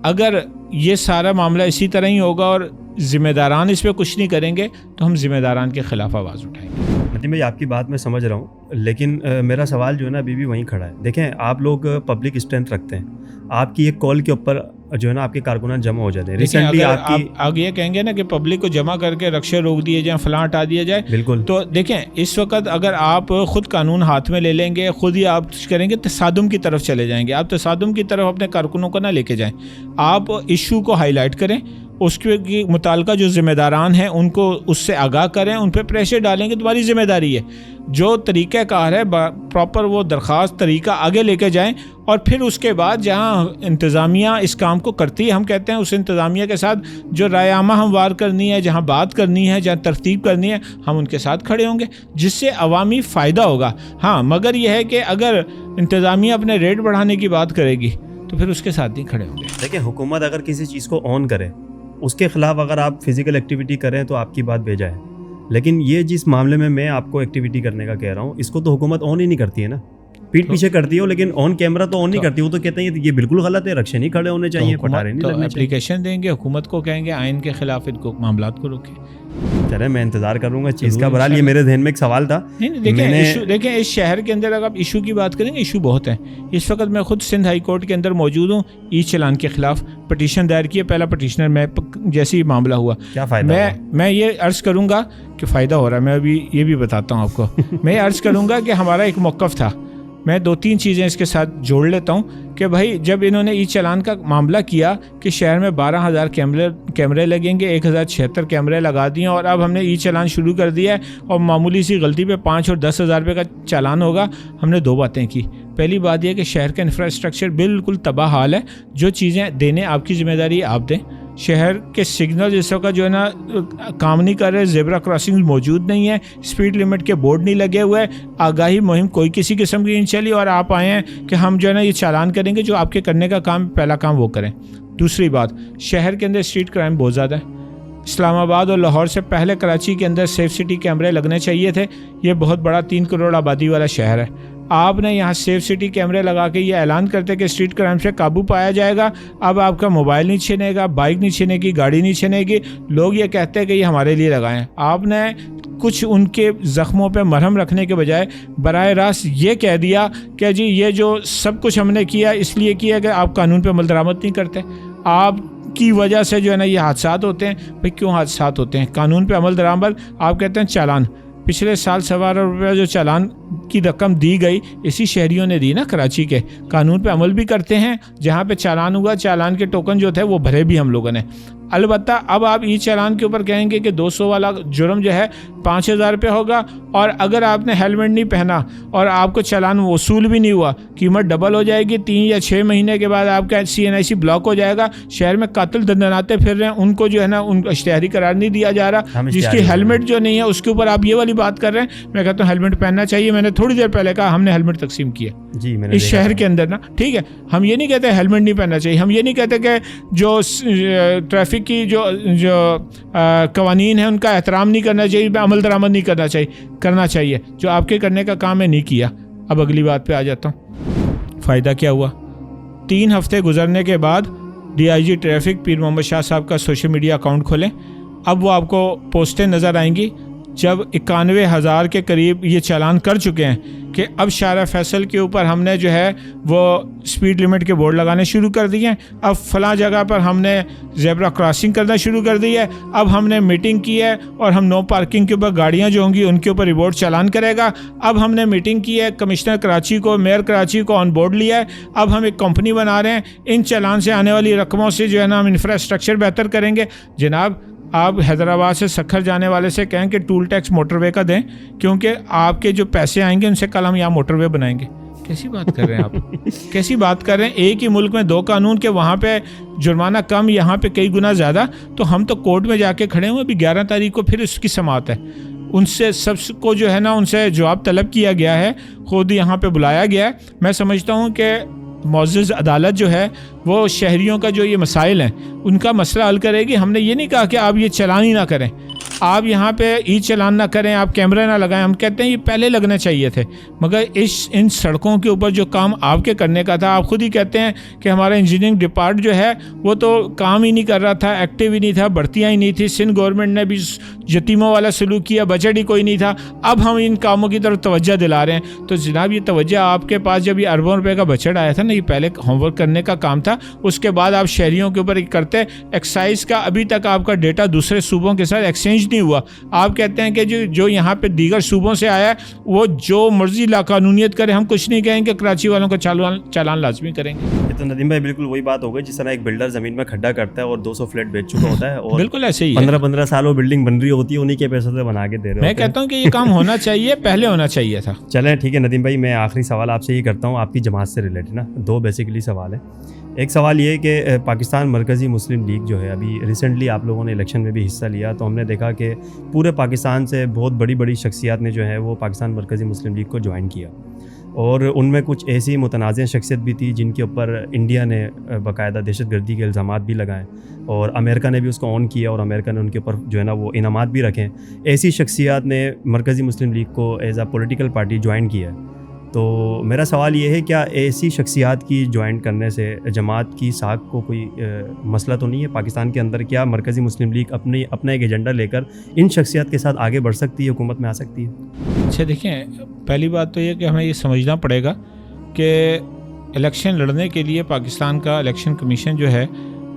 اگر یہ سارا معاملہ اسی طرح ہی ہوگا اور ذمہ داران اس پہ کچھ نہیں کریں گے تو ہم ذمہ داران کے خلاف آواز اٹھائیں گے. ندیم بھائی، آپ کی بات میں سمجھ رہا ہوں، لیکن میرا سوال جو ہے نا ابھی بھی وہیں کھڑا ہے. دیکھیں، آپ لوگ پبلک اسٹرینتھ رکھتے ہیں، آپ کی ایک کال کے اوپر جو ہے نا آپ کے کارکنان جمع ہو جاتے ہیں. ریسنٹلی آپ آگے یہ کہیں گے نا کہ پبلک کو جمع کر کے رکشے روک دیے جائیں، فلاں ہٹا دیا جائے، بالکل. تو دیکھیں اس وقت اگر آپ خود قانون ہاتھ میں لے لیں گے، خود ہی آپ کریں گے، تصادم کی طرف چلے جائیں گے. آپ تصادم کی طرف اپنے کارکنوں کو نہ لے کے جائیں. آپ ایشو کو ہائی لائٹ کریں، اس کے متعلقہ جو ذمہ داران ہیں ان کو اس سے آگاہ کریں، ان پہ پریشر ڈالیں کہ تمہاری ذمہ داری ہے. جو طریقہ کار ہے پراپر وہ درخواست طریقہ آگے لے کے جائیں. اور پھر اس کے بعد جہاں انتظامیہ اس کام کو کرتی ہے، ہم کہتے ہیں اس انتظامیہ کے ساتھ جو رائے عامہ ہموار کرنی ہے، جہاں بات کرنی ہے، جہاں ترتیب کرنی ہے، ہم ان کے ساتھ کھڑے ہوں گے جس سے عوامی فائدہ ہوگا. ہاں، مگر یہ ہے کہ اگر انتظامیہ اپنے ریٹ بڑھانے کی بات کرے گی تو پھر اس کے ساتھ نہیں کھڑے ہوں گے. دیکھیں، حکومت اگر کسی چیز کو آن کرے، اس کے خلاف اگر آپ فزیکل ایکٹیویٹی کریں تو آپ کی بات بھیجا ہے. لیکن یہ جس معاملے میں آپ کو ایکٹیویٹی کرنے کا کہہ رہا ہوں، اس کو تو حکومت آن ہی نہیں کرتی ہے نا. پیٹ پیچھے کرتی ہے لیکن آن کیمرہ تو آن نہیں کرتی. وہ تو کہتے ہیں یہ بالکل غلط ہے، رکشے نہیں کھڑے ہونے چاہیے، پٹارے نہیں لگنے چاہیے. اپلیکیشن دیں گے، حکومت کو کہیں گے آئین کے خلاف ان کو معاملات کو روکیں. چلے، میں انتظار کروں گا اس چیز کا. بہرحال یہ میرے ذہن میں ایک سوال تھا. دیکھیں اس شہر کے اندر اگر آپ ایشو کی بات کریں گے، ایشو بہت ہیں. اس وقت میں خود سندھ ہائی کورٹ کے اندر موجود ہوں. ای چلان کے خلاف پٹیشن دائر کی ہے. پہلا پٹیشنر میں جیسے ہی معاملہ ہوا. کیا فائدہ؟ میں یہ عرض کروں گا کہ فائدہ ہو رہا ہے. میں ابھی یہ بھی بتاتا ہوں آپ کو. میں عرض کروں گا کہ ہمارا ایک موقف تھا. میں 2-3 چیزیں اس کے ساتھ جوڑ لیتا ہوں کہ بھائی جب انہوں نے ای چلان کا معاملہ کیا کہ شہر میں 12,000 کیمرے لگیں گے، 1,076 کیمرے لگا دیے اور اب ہم نے ای چلان شروع کر دیا ہے اور معمولی سی غلطی پہ 5 اور 10,000 روپے کا چالان ہوگا. ہم نے 2 باتیں کی. پہلی بات یہ کہ شہر کا انفراسٹرکچر بالکل تباہ حال ہے. جو چیزیں دینے آپ کی ذمہ داری ہے آپ دیں. شہر کے سگنل اس وقت جو ہے نا کام نہیں کر رہے، زیبرا کراسنگ موجود نہیں ہے، اسپیڈ لمٹ کے بورڈ نہیں لگے ہوئے، آگاہی مہم کوئی کسی قسم کی نہیں چلی اور آپ آئے ہیں کہ ہم جو ہے نا یہ چالان کریں گے. جو آپ کے کرنے کا کام پہلا کام وہ کریں. دوسری بات، شہر کے اندر اسٹریٹ کرائم بہت زیادہ ہے. اسلام آباد اور لاہور سے پہلے کراچی کے اندر سیف سٹی کیمرے لگنے چاہیے تھے. یہ بہت بڑا 3 کروڑ آبادی والا شہر ہے. آپ نے یہاں سیف سٹی کیمرے لگا کے یہ اعلان کرتے کہ اسٹریٹ کرائم سے قابو پایا جائے گا. اب آپ کا موبائل نہیں چھینے گا، بائک نہیں چھینے گی، گاڑی نہیں چھینے گی. لوگ یہ کہتے ہیں کہ یہ ہمارے لیے لگائے ہیں. آپ نے کچھ ان کے زخموں پہ مرہم رکھنے کے بجائے براہ راست یہ کہہ دیا کہ جی یہ جو سب کچھ ہم نے کیا اس لیے کیا کہ آپ قانون پہ عمل درآمد نہیں کرتے. آپ کی وجہ سے جو ہے نا یہ حادثات ہوتے ہیں. بھئی کیوں حادثات ہوتے ہیں؟ قانون پہ عمل درآمد. آپ کہتے ہیں چالان. پچھلے سال 1.25 روپے جو چالان کی رقم دی گئی اسی شہریوں نے دی نا کراچی کے. قانون پہ عمل بھی کرتے ہیں. جہاں پہ چالان ہوا چالان کے ٹوکن جو تھے وہ بھرے بھی ہم لوگوں نے. البتہ اب آپ ای چالان کے اوپر کہیں گے کہ 200 والا جرم جو ہے 5,000 روپے ہوگا, اور اگر آپ نے ہیلمٹ نہیں پہنا اور آپ کو چالان وصول بھی نہیں ہوا, قیمت ڈبل ہو جائے گی. 3 یا 6 مہینے کے بعد آپ کا CNIC بلاک ہو جائے گا. شہر میں قاتل دندناتے پھر رہے ہیں, ان کو جو ہے نا ان کو اشتہاری قرار نہیں دیا جا رہا. جس کی ہیلمٹ جو نہیں ہے اس کے اوپر آپ یہ والی بات کر رہے ہیں. میں کہتا ہوں ہیلمٹ پہننا چاہیے. میں نے تھوڑی دیر پہلے کہا ہم نے ہیلمٹ تقسیم کیا اس شہر کے اندر نا, ٹھیک ہے. ہم یہ نہیں کہتے ہیلمٹ نہیں پہننا چاہیے, ہم یہ نہیں کہتے کہ جو ٹریفک کی جو قوانین ہیں ان کا احترام نہیں کرنا چاہیے, عمل درآمد نہیں کرنا چاہیے. جو آپ کے کرنے کا کام ہے نہیں کیا. اب اگلی بات پہ آ جاتا ہوں. فائدہ کیا ہوا؟ 3 ہفتے گزرنے کے بعد DIG ٹریفک پیر محمد شاہ صاحب کا سوشل میڈیا اکاؤنٹ کھولیں. اب وہ آپ کو پوسٹیں نظر آئیں گی جب 91,000 کے قریب یہ چالان کر چکے ہیں کہ اب شارع فیصل کے اوپر ہم نے جو ہے وہ سپیڈ لمٹ کے بورڈ لگانے شروع کر دیے ہیں. اب فلاں جگہ پر ہم نے زیبرا کراسنگ کرنا شروع کر دی ہے. اب ہم نے میٹنگ کی ہے اور ہم نو پارکنگ کے اوپر گاڑیاں جو ہوں گی ان کے اوپر ریبورٹ چالان کرے گا. اب ہم نے میٹنگ کی ہے, کمشنر کراچی کو, میئر کراچی کو آن بورڈ لیا ہے. اب ہم ایک کمپنی بنا رہے ہیں, ان چالان سے آنے والی رقموں سے جو ہے نا ہم انفراسٹرکچر بہتر کریں گے. جناب آپ حیدرآباد سے سکھر جانے والے سے کہیں کہ ٹول ٹیکس موٹر وے کا دیں, کیونکہ آپ کے جو پیسے آئیں گے ان سے کل ہم یہاں موٹر وے بنائیں گے. کیسی بات کر رہے ہیں آپ؟ کیسی بات کر رہے ہیں؟ ایک ہی ملک میں 2 قانون کے وہاں پہ جرمانہ کم, یہاں پہ کئی گنا زیادہ. تو ہم تو کورٹ میں جا کے کھڑے ہوئے. ابھی 11 تاریخ کو پھر اس کی سماعت ہے. ان سے سب کو جو ہے نا ان سے جواب طلب کیا گیا ہے, خود یہاں پہ بلایا گیا ہے. میں سمجھتا ہوں کہ معزز عدالت جو ہے وہ شہریوں کا جو یہ مسائل ہیں ان کا مسئلہ حل کرے گی. ہم نے یہ نہیں کہا کہ آپ یہ چالان ہی نہ کریں, آپ یہاں پہ ای چالان نہ کریں, آپ کیمرے نہ لگائیں. ہم کہتے ہیں یہ پہلے لگنے چاہیے تھے, مگر ان سڑکوں کے اوپر جو کام آپ کے کرنے کا تھا, آپ خود ہی کہتے ہیں کہ ہمارا انجینئرنگ ڈپارٹ جو ہے وہ تو کام ہی نہیں کر رہا تھا, ایکٹیو ہی نہیں تھا, بھرتیاں ہی نہیں تھی. سندھ گورنمنٹ نے بھی یتیموں والا سلوک کیا, بجٹ ہی کوئی نہیں تھا. اب ہم ان کاموں کی طرف توجہ دلا رہے ہیں. تو جناب یہ توجہ آپ کے پاس جب یہ اربوں روپے کا بجٹ آیا تھا نا, یہ پہلے ہوم ورک کرنے کا کام تھا. اس کے بعد آپ شہریوں کے اوپر کرتے. ایکسائز کا ابھی تک آپ کا ڈیٹا دوسرے صوبوں کے ساتھ ایکسچینج نہیں ہوا. آپ کہتے ہیں کہ جو یہاں پہ دیگر صوبوں سے آیا ہے وہ جو مرضی لاقانونیت کرے, ہم کچھ نہیں کہیں گے, کراچی والوں کو چالان لازمی کریں گے. یہ تو ندیم بھائی بالکل وہی بات ہو گئی جس طرح ایک بلڈر زمین میں کھڈا کرتا ہے اور 200 فلیٹ بیچ چکا ہوتا ہے, اور بالکل ایسے ہی 15 سال وہ بلڈنگ بن رہی ہوتی ہے, انہی کے پیسوں سے بنا کے دے رہے. میں کہتا ہوں کہ یہ کام ہونا چاہیے, پہلے ہونا چاہیے تھا. چلیں ٹھیک ہے ندیم بھائی, میں آخری سوال آپ سے یہ کرتا ہوں, آپ کی جماعت سے ریلیٹڈ نا. 2 بیسیکلی سوال ہیں. ایک سوال یہ کہ پاکستان مرکزی مسلم لیگ جو ہے, ابھی ریسنٹلی آپ لوگوں نے الیکشن میں بھی حصہ لیا, تو ہم نے دیکھا کہ پورے پاکستان سے بہت بڑی شخصیات نے جو ہے وہ پاکستان مرکزی مسلم لیگ کو جوائن کیا, اور ان میں کچھ ایسی متنازع شخصیت بھی تھی جن کے اوپر انڈیا نے باقاعدہ دہشت گردی کے الزامات بھی لگائے, اور امریکہ نے بھی اس کو آن کیا, اور امریکہ نے ان کے اوپر جو ہے نا وہ انعامات بھی رکھیں. ایسی شخصیات نے مرکزی مسلم لیگ کو as a political party join کیا ہے. تو میرا سوال یہ ہے, کیا ایسی شخصیات کی جوائن کرنے سے جماعت کی ساکھ کو کوئی مسئلہ تو نہیں ہے پاکستان کے اندر؟ کیا مرکزی مسلم لیگ اپنا ایک ایجنڈا لے کر ان شخصیات کے ساتھ آگے بڑھ سکتی ہے, حکومت میں آ سکتی ہے؟ اچھا دیکھیں, پہلی بات تو یہ کہ ہمیں یہ سمجھنا پڑے گا کہ الیکشن لڑنے کے لیے پاکستان کا الیکشن کمیشن جو ہے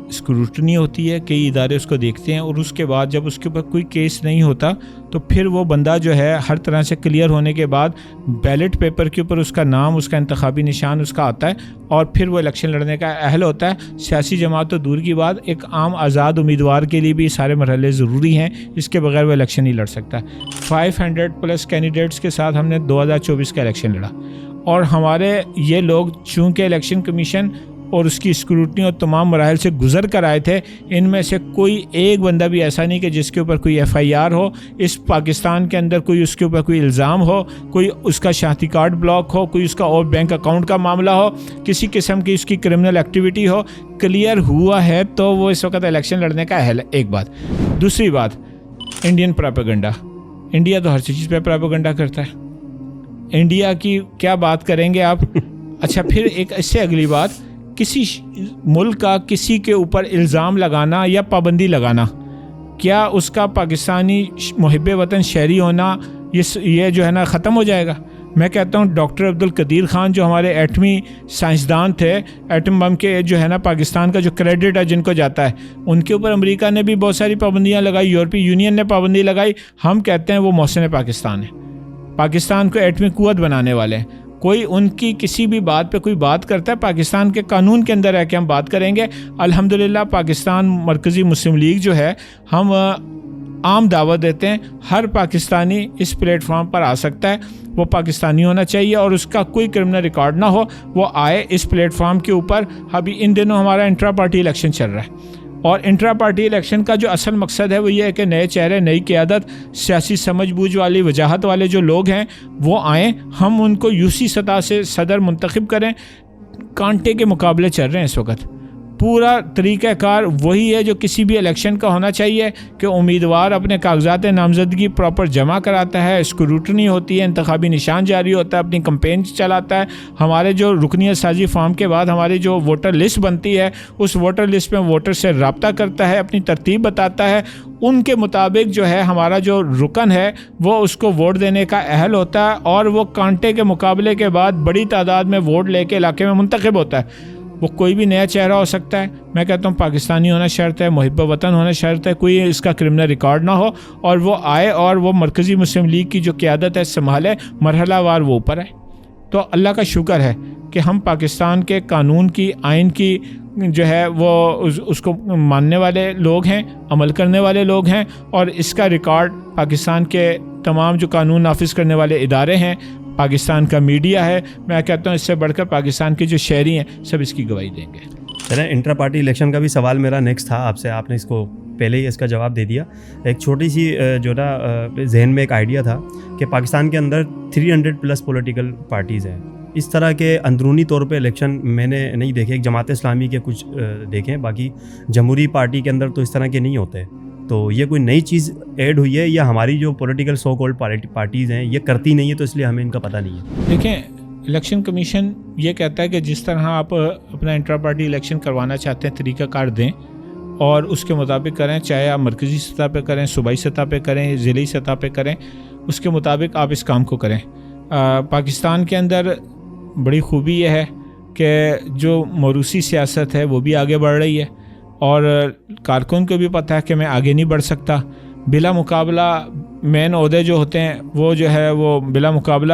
اسکروٹنی ہوتی ہے, کئی ادارے اس کو دیکھتے ہیں, اور اس کے بعد جب اس کے اوپر کوئی کیس نہیں ہوتا تو پھر وہ بندہ جو ہے ہر طرح سے کلیئر ہونے کے بعد بیلٹ پیپر کے اوپر اس کا نام, اس کا انتخابی نشان اس کا آتا ہے, اور پھر وہ الیکشن لڑنے کا اہل ہوتا ہے. سیاسی جماعت تو دور کی بات, ایک عام آزاد امیدوار کے لیے بھی سارے مرحلے ضروری ہیں, اس کے بغیر وہ الیکشن نہیں لڑ سکتا. 500+ کینڈیڈیٹس کے ساتھ ہم نے 2024 کا الیکشن لڑا, اور ہمارے یہ لوگ چونکہ الیکشن کمیشن اور اس کی اسکروٹنی اور تمام مراحل سے گزر کر آئے تھے, ان میں سے کوئی ایک بندہ بھی ایسا نہیں کہ جس کے اوپر کوئی FIR ہو, اس پاکستان کے اندر کوئی اس کے اوپر کوئی الزام ہو, کوئی اس کا شناختی کارڈ بلاک ہو, کوئی اس کا اور بینک اکاؤنٹ کا معاملہ ہو, کسی قسم کی اس کی کرمنل ایکٹیویٹی ہو. کلیئر ہوا ہے تو وہ اس وقت الیکشن لڑنے کا اہل ہے. ایک بات. دوسری بات, انڈین پراپیگنڈا. انڈیا تو ہر چیز پہ پراپیگنڈا کرتا ہے. انڈیا کی کیا بات کریں گے آپ؟ اچھا پھر ایک اس سے اگلی بات, کسی ملک کا کسی کے اوپر الزام لگانا یا پابندی لگانا, کیا اس کا پاکستانی محب وطن شہری ہونا یہ جو ہے نا ختم ہو جائے گا؟ میں کہتا ہوں ڈاکٹر عبدالقدیر خان جو ہمارے ایٹمی سائنسدان تھے, ایٹم بم کے جو ہے نا پاکستان کا جو کریڈٹ ہے جن کو جاتا ہے, ان کے اوپر امریکہ نے بھی بہت ساری پابندیاں لگائی, یورپی یونین نے پابندی لگائی. ہم کہتے ہیں وہ محسن پاکستان ہے, پاکستان کو ایٹمی قوت بنانے والے ہیں. کوئی ان کی کسی بھی بات پہ کوئی بات کرتا ہے، پاکستان کے قانون کے اندر ہے کہ ہم بات کریں گے۔ الحمدللہ پاکستان مرکزی مسلم لیگ جو ہے، ہم عام دعوت دیتے ہیں، ہر پاکستانی اس پلیٹ فارم پر آ سکتا ہے، وہ پاکستانی ہونا چاہیے اور اس کا کوئی کرمنل ریکارڈ نہ ہو، وہ آئے اس پلیٹ فارم کے اوپر۔ ابھی ان دنوں ہمارا انٹرا پارٹی الیکشن چل رہا ہے، اور انٹرا پارٹی الیکشن کا جو اصل مقصد ہے وہ یہ ہے کہ نئے چہرے، نئی قیادت، سیاسی سمجھ بوجھ والی، وجاہت والے جو لوگ ہیں وہ آئیں، ہم ان کو یوسی سطح سے صدر منتخب کریں۔ کانٹے کے مقابلے چل رہے ہیں اس وقت، پورا طریقہ کار وہی ہے جو کسی بھی الیکشن کا ہونا چاہیے کہ امیدوار اپنے کاغذات نامزدگی پراپر جمع کراتا ہے، اسکروٹنی ہوتی ہے، انتخابی نشان جاری ہوتا ہے، اپنی کمپین چلاتا ہے۔ ہمارے جو رکنیت سازی فارم کے بعد ہماری جو ووٹر لسٹ بنتی ہے، اس ووٹر لسٹ میں ووٹر سے رابطہ کرتا ہے، اپنی ترتیب بتاتا ہے، ان کے مطابق جو ہے ہمارا جو رکن ہے وہ اس کو ووٹ دینے کا اہل ہوتا ہے، اور وہ کانٹے کے مقابلے کے بعد بڑی تعداد میں ووٹ لے کے علاقے میں منتخب ہوتا ہے۔ وہ کوئی بھی نیا چہرہ ہو سکتا ہے، میں کہتا ہوں پاکستانی ہونا شرط ہے، محب وطن ہونا شرط ہے، کوئی اس کا کرمنل ریکارڈ نہ ہو، اور وہ آئے اور وہ مرکزی مسلم لیگ کی جو قیادت ہے سنبھالے، مرحلہ وار وہ اوپر آئے۔ تو اللہ کا شکر ہے کہ ہم پاکستان کے قانون کی، آئین کی جو ہے وہ اس کو ماننے والے لوگ ہیں، عمل کرنے والے لوگ ہیں، اور اس کا ریکارڈ پاکستان کے تمام جو قانون نافذ کرنے والے ادارے ہیں، پاکستان کا میڈیا ہے، میں کہتا ہوں اس سے بڑھ کر پاکستان کے جو شہری ہیں سب اس کی گواہی دیں گے۔ چلیں، انٹرا پارٹی الیکشن کا بھی سوال میرا نیکسٹ تھا آپ سے، آپ نے اس کو پہلے ہی اس کا جواب دے دیا۔ ایک چھوٹی سی جو نا ذہن میں ایک آئیڈیا تھا کہ پاکستان کے اندر 300+ پولیٹیکل پارٹیز ہیں، اس طرح کے اندرونی طور پہ الیکشن میں نے نہیں دیکھے۔ ایک جماعت اسلامی کے کچھ دیکھیں، باقی جمہوری پارٹی کے اندر تو اس طرح کے نہیں ہوتے۔ تو یہ کوئی نئی چیز ایڈ ہوئی ہے یا ہماری جو پولیٹیکل سو کالڈ پارٹیز ہیں یہ کرتی نہیں ہے تو اس لیے ہمیں ان کا پتہ نہیں ہے؟ دیکھیں، الیکشن کمیشن یہ کہتا ہے کہ جس طرح آپ اپنا انٹرا پارٹی الیکشن کروانا چاہتے ہیں طریقہ کار دیں اور اس کے مطابق کریں، چاہے آپ مرکزی سطح پہ کریں، صوبائی سطح پہ کریں، ضلعی سطح پہ کریں، اس کے مطابق آپ اس کام کو کریں۔ پاکستان کے اندر بڑی خوبی یہ ہے کہ جو موروثی سیاست ہے وہ بھی آگے بڑھ رہی ہے، اور کارکن کو بھی پتہ ہے کہ میں آگے نہیں بڑھ سکتا، بلا مقابلہ مین عہدے جو ہوتے ہیں وہ جو ہے وہ بلا مقابلہ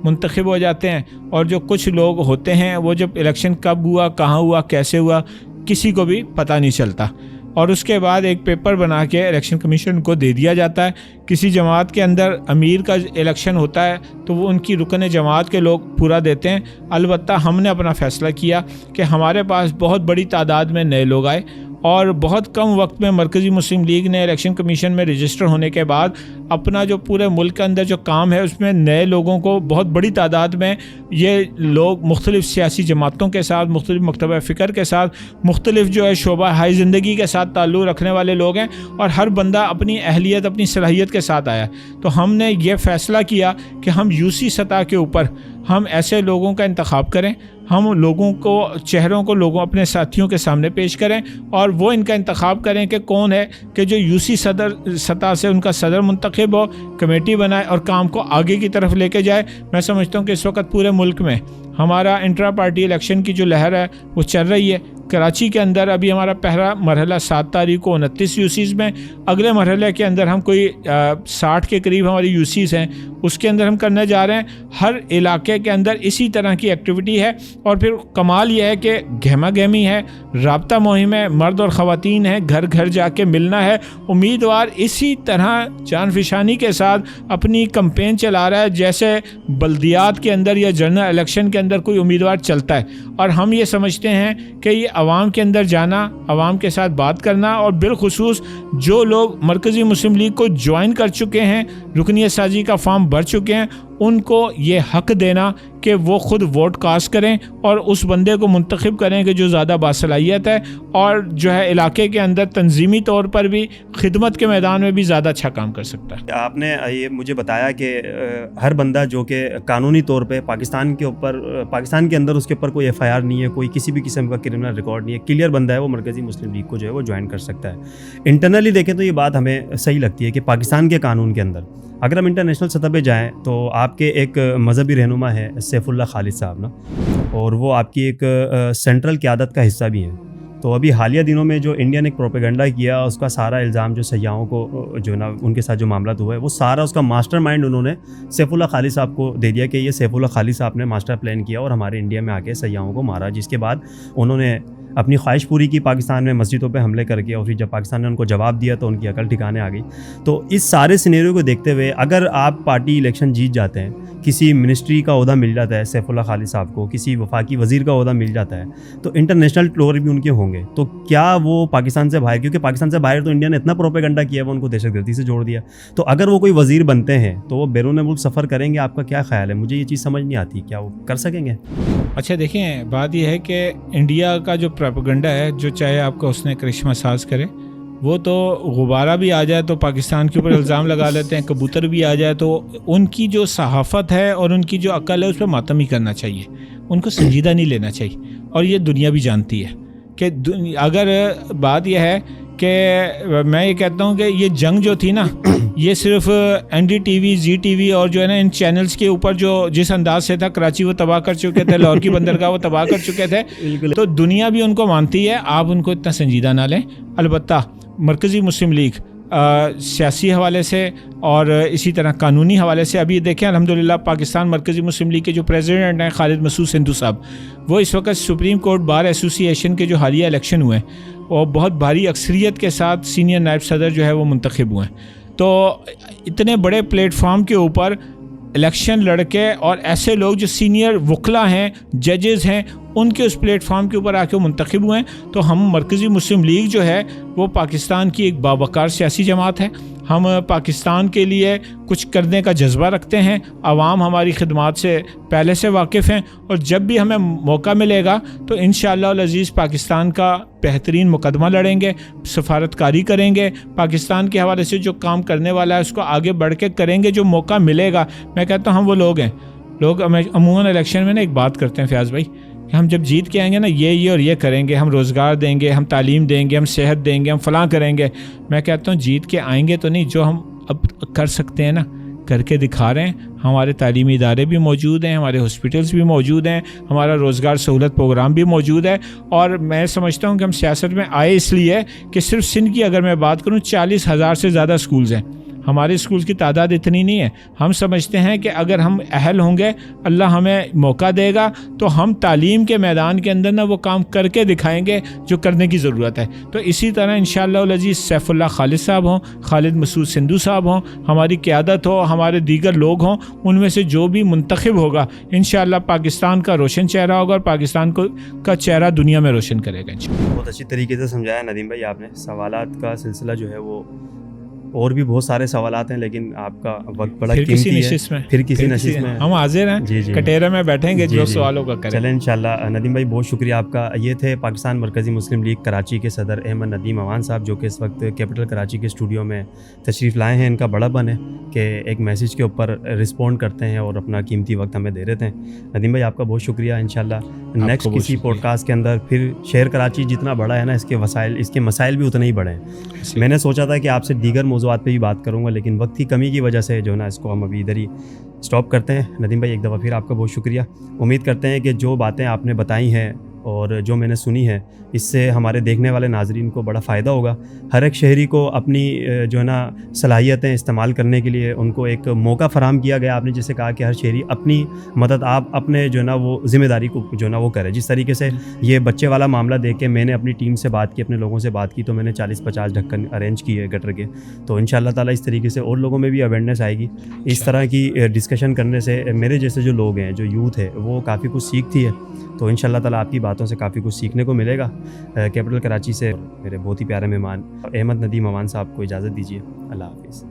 منتخب ہو جاتے ہیں، اور جو کچھ لوگ ہوتے ہیں وہ جب الیکشن کب ہوا، کہاں ہوا، کیسے ہوا، کسی کو بھی پتہ نہیں چلتا، اور اس کے بعد ایک پیپر بنا کے الیکشن کمیشن کو دے دیا جاتا ہے۔ کسی جماعت کے اندر امیر کا الیکشن ہوتا ہے تو وہ ان کی رکن جماعت کے لوگ پورا دیتے ہیں۔ البتہ ہم نے اپنا فیصلہ کیا کہ ہمارے پاس بہت بڑی تعداد میں نئے لوگ آئے، اور بہت کم وقت میں مرکزی مسلم لیگ نے الیکشن کمیشن میں رجسٹر ہونے کے بعد اپنا جو پورے ملک کے اندر جو کام ہے اس میں نئے لوگوں کو بہت بڑی تعداد میں، یہ لوگ مختلف سیاسی جماعتوں کے ساتھ، مختلف مکتبہ فکر کے ساتھ، مختلف جو ہے شعبہ ہائی زندگی کے ساتھ تعلق رکھنے والے لوگ ہیں، اور ہر بندہ اپنی اہلیت، اپنی صلاحیت کے ساتھ آیا۔ تو ہم نے یہ فیصلہ کیا کہ ہم یوسی سطح کے اوپر ہم ایسے لوگوں کا انتخاب کریں، ہم لوگوں کو، چہروں کو لوگوں اپنے ساتھیوں کے سامنے پیش کریں، اور وہ ان کا انتخاب کریں کہ کون ہے کہ جو یوسی صدر سطح سے ان کا صدر منتخب ہو، کمیٹی بنائے اور کام کو آگے کی طرف لے کے جائے۔ میں سمجھتا ہوں کہ اس وقت پورے ملک میں ہمارا انٹرا پارٹی الیکشن کی جو لہر ہے وہ چل رہی ہے۔ کراچی کے اندر ابھی ہمارا پہلا مرحلہ 7 تاریخ کو 29 یوسیز میں، اگلے مرحلے کے اندر ہم کوئی 60 کے قریب ہماری یوسیز ہیں، اس کے اندر ہم کرنے جا رہے ہیں۔ ہر علاقے کے اندر اسی طرح کی ایکٹیویٹی ہے، اور پھر کمال یہ ہے کہ گہما گہمی ہے، رابطہ مہم ہے، مرد اور خواتین ہیں، گھر گھر جا کے ملنا ہے۔ امیدوار اسی طرح جان فشانی کے ساتھ اپنی کمپین چلا رہا ہے جیسے بلدیات کے اندر یا جنرل الیکشن کے اندر کوئی امیدوار چلتا ہے، اور ہم یہ سمجھتے ہیں کہ یہ عوام کے اندر جانا، عوام کے ساتھ بات کرنا، اور بالخصوص جو لوگ مرکزی مسلم لیگ کو جوائن کر چکے ہیں، رکنیت سازی کا فارم بھر چکے ہیں، ان کو یہ حق دینا کہ وہ خود ووٹ کاسٹ کریں اور اس بندے کو منتخب کریں کہ جو زیادہ باصلاحیت ہے، اور جو ہے علاقے کے اندر تنظیمی طور پر بھی، خدمت کے میدان میں بھی زیادہ اچھا کام کر سکتا ہے۔ آپ نے یہ مجھے بتایا کہ ہر بندہ جو کہ قانونی طور پہ پاکستان کے اندر اس کے اوپر کوئی FIR نہیں ہے، کوئی کسی بھی قسم کا کرمنل ریکارڈ نہیں ہے، کلیئر بندہ ہے، وہ مرکزی مسلم لیگ کو جو ہے وہ جوائن کر سکتا ہے۔ انٹرنلی دیکھیں تو یہ بات ہمیں صحیح لگتی ہے کہ پاکستان کے قانون کے اندر، اگر ہم انٹرنیشنل سطح پہ جائیں تو آپ کے ایک مذہبی رہنما ہے سیف اللہ خالد صاحب نا، اور وہ آپ کی ایک سینٹرل قیادت کا حصہ بھی ہیں۔ تو ابھی حالیہ دنوں میں جو انڈیا نے ایک پروپیگنڈا کیا اس کا سارا الزام جو سیاحوں کو جو نا ان کے ساتھ جو معاملات ہوا ہے وہ سارا اس کا ماسٹر مائنڈ انہوں نے سیف اللہ خالد صاحب کو دے دیا کہ یہ سیف اللہ خالد صاحب نے ماسٹر پلان کیا اور ہمارے انڈیا میں آ کے سیاحوں کو مارا، جس کے بعد انہوں نے اپنی خواہش پوری کی پاکستان میں مسجدوں پہ حملے کر کے، اور پھر جب پاکستان نے ان کو جواب دیا تو ان کی عقل ٹھکانے آ گئی۔ تو اس سارے سینیریو کو دیکھتے ہوئے اگر آپ پارٹی الیکشن جیت جاتے ہیں، کسی منسٹری کا عہدہ مل جاتا ہے سیف اللہ خالد صاحب کو، کسی وفاقی وزیر کا عہدہ مل جاتا ہے، تو انٹرنیشنل ٹور بھی ان کے ہوں گے، تو کیا وہ پاکستان سے باہر، کیونکہ پاکستان سے باہر تو انڈیا نے اتنا پروپیگنڈا کیا ہے، وہ ان کو دہشت گردی سے جوڑ دیا، تو اگر وہ کوئی وزیر بنتے ہیں تو وہ بیرون ملک سفر کریں گے، آپ کا کیا خیال ہے؟ مجھے یہ چیز سمجھ نہیں آتی، کیا وہ کر سکیں گے؟ اچھا دیکھیں، بات یہ ہے کہ انڈیا کا جو پروپیگنڈا ہے، جو چاہے آپ کو اس نے کرشمہ ساز کرے، وہ تو غبارہ بھی آ جائے تو پاکستان کے اوپر الزام لگا لیتے ہیں، کبوتر بھی آ جائے تو ان کی جو صحافت ہے اور ان کی جو عقل ہے اس پہ ماتم ہی کرنا چاہیے، ان کو سنجیدہ نہیں لینا چاہیے، اور یہ دنیا بھی جانتی ہے کہ اگر بات یہ ہے کہ میں یہ کہتا ہوں کہ یہ جنگ جو تھی نا، یہ صرف این ڈی ٹی وی، زی ٹی وی اور جو ہے نا ان چینلز کے اوپر جو جس انداز سے تھا، کراچی وہ تباہ کر چکے تھے، لاہور کی بندرگاہ وہ تباہ کر چکے تھے، تو دنیا بھی ان کو مانتی ہے، آپ ان کو اتنا سنجیدہ نہ لیں۔ البتہ مرکزی مسلم لیگ سیاسی حوالے سے اور اسی طرح قانونی حوالے سے، ابھی دیکھیں الحمدللہ پاکستان مرکزی مسلم لیگ کے جو پریزیڈنٹ ہیں خالد مسعود سندھو صاحب، وہ اس وقت سپریم کورٹ بار ایسوسی ایشن کے جو حالیہ الیکشن ہوئے ہیں اور بہت بھاری اکثریت کے ساتھ سینئر نائب صدر جو ہے وہ منتخب ہوئے ہیں، تو اتنے بڑے پلیٹ فارم کے اوپر الیکشن لڑ کے، اور ایسے لوگ جو سینئر وکلا ہیں، ججز ہیں، ان کے اس پلیٹ فارم کے اوپر آ کے منتخب ہوئے ہیں، تو ہم مرکزی مسلم لیگ جو ہے وہ پاکستان کی ایک باوقار سیاسی جماعت ہے، ہم پاکستان کے لیے کچھ کرنے کا جذبہ رکھتے ہیں، عوام ہماری خدمات سے پہلے سے واقف ہیں، اور جب بھی ہمیں موقع ملے گا تو انشاءاللہ العزیز پاکستان کا بہترین مقدمہ لڑیں گے، سفارت کاری کریں گے، پاکستان کے حوالے سے جو کام کرنے والا ہے اس کو آگے بڑھ کے کریں گے جو موقع ملے گا۔ میں کہتا ہوں ہم وہ لوگ ہیں، لوگ عموماً الیکشن میں نا ایک بات کرتے ہیں فیاض بھائی، کہ ہم جب جیت کے آئیں گے نا یہ اور یہ کریں گے، ہم روزگار دیں گے، ہم تعلیم دیں گے، ہم صحت دیں گے، ہم فلاں کریں گے۔ میں کہتا ہوں جیت کے آئیں گے تو نہیں، جو ہم اب کر سکتے ہیں نا کر کے دکھا رہے ہیں۔ ہمارے تعلیمی ادارے بھی موجود ہیں، ہمارے ہاسپٹلس بھی موجود ہیں، ہمارا روزگار سہولت پروگرام بھی موجود ہے، اور میں سمجھتا ہوں کہ ہم سیاست میں آئے اس لیے کہ صرف سندھ کی اگر میں بات کروں 40,000 سے زیادہ اسکولز ہیں، ہمارے اسکولز کی تعداد اتنی نہیں ہے۔ ہم سمجھتے ہیں کہ اگر ہم اہل ہوں گے، اللہ ہمیں موقع دے گا تو ہم تعلیم کے میدان کے اندر نا وہ کام کر کے دکھائیں گے جو کرنے کی ضرورت ہے۔ تو اسی طرح انشاءاللہ العزیز سیف اللہ خالد صاحب ہوں، خالد مسعود سندھو صاحب ہوں، ہماری قیادت ہو، ہمارے دیگر لوگ ہوں، ان میں سے جو بھی منتخب ہوگا انشاءاللہ پاکستان کا روشن چہرہ ہوگا، اور پاکستان کا چہرہ دنیا میں روشن کرے گا انشاءاللہ۔ بہت اچھی طریقے سے سمجھایا ندیم بھائی آپ نے۔ سوالات کا سلسلہ جو ہے وہ اور بھی بہت سارے سوالات ہیں، لیکن آپ کا وقت بڑا قیمتی ہے، پھر کسی نشست میں ہم حاضر ہیں، کٹیرے میں بیٹھیں گے، جو سوالوں کا کریں۔ چلیں انشاءاللہ۔ ندیم بھائی بہت شکریہ آپ کا۔ یہ تھے پاکستان مرکزی مسلم لیگ کراچی کے صدر احمد ندیم امان صاحب، جو کہ اس وقت کیپٹل کراچی کے اسٹوڈیو میں تشریف لائے ہیں۔ ان کا بڑا بن ہے کہ ایک میسیج کے اوپر رسپونڈ کرتے ہیں اور اپنا قیمتی وقت ہمیں دے دیتے ہیں۔ ندیم بھائی آپ کا بہت شکریہ۔ انشاءاللہ نیکسٹ کسی پوڈ کاسٹ کے اندر پھر شہر کراچی جتنا بڑا ہے نا، اس کے مسائل بھی اتنے ہی بڑے ہیں۔ میں نے سوچا تھا کہ آپ سے دیگر موضوعات پہ بھی بات کروں گا، لیکن وقت کی کمی کی وجہ سے جو ہے نا اس کو ہم ابھی ادھر ہی سٹاپ کرتے ہیں۔ ندیم بھائی ایک دفعہ پھر آپ کا بہت شکریہ۔ امید کرتے ہیں کہ جو باتیں آپ نے بتائی ہیں اور جو میں نے سنی ہے اس سے ہمارے دیکھنے والے ناظرین کو بڑا فائدہ ہوگا۔ ہر ایک شہری کو اپنی جو ہے نا صلاحیتیں استعمال کرنے کے لیے ان کو ایک موقع فراہم کیا گیا۔ آپ نے جیسے کہا کہ ہر شہری اپنی مدد آپ اپنے جو ہے نا وہ ذمہ داری کو جو ہے نا وہ کرے۔ جس طریقے سے یہ بچے والا معاملہ دیکھ کے میں نے اپنی ٹیم سے بات کی، اپنے لوگوں سے بات کی، تو میں نے 40-50 ڈھکن ارینج کیے گٹر کے۔ تو ان شاء اللہ تعالیٰ اس طریقے سے اور لوگوں میں بھی اویئرنیس آئے گی۔ اس طرح کی ڈسکشن کرنے سے میرے جیسے جو لوگ ہیں، جو یوتھ ہے، وہ کافی کچھ سیکھتی ہے۔ تو ان شاء اللہ تعالیٰ آپ کی باتوں سے کافی کچھ سیکھنے کو ملے گا۔ کیپٹل کراچی سے میرے بہت ہی پیارے مہمان احمد ندیم امان صاحب کو اجازت دیجیے۔ اللہ حافظ۔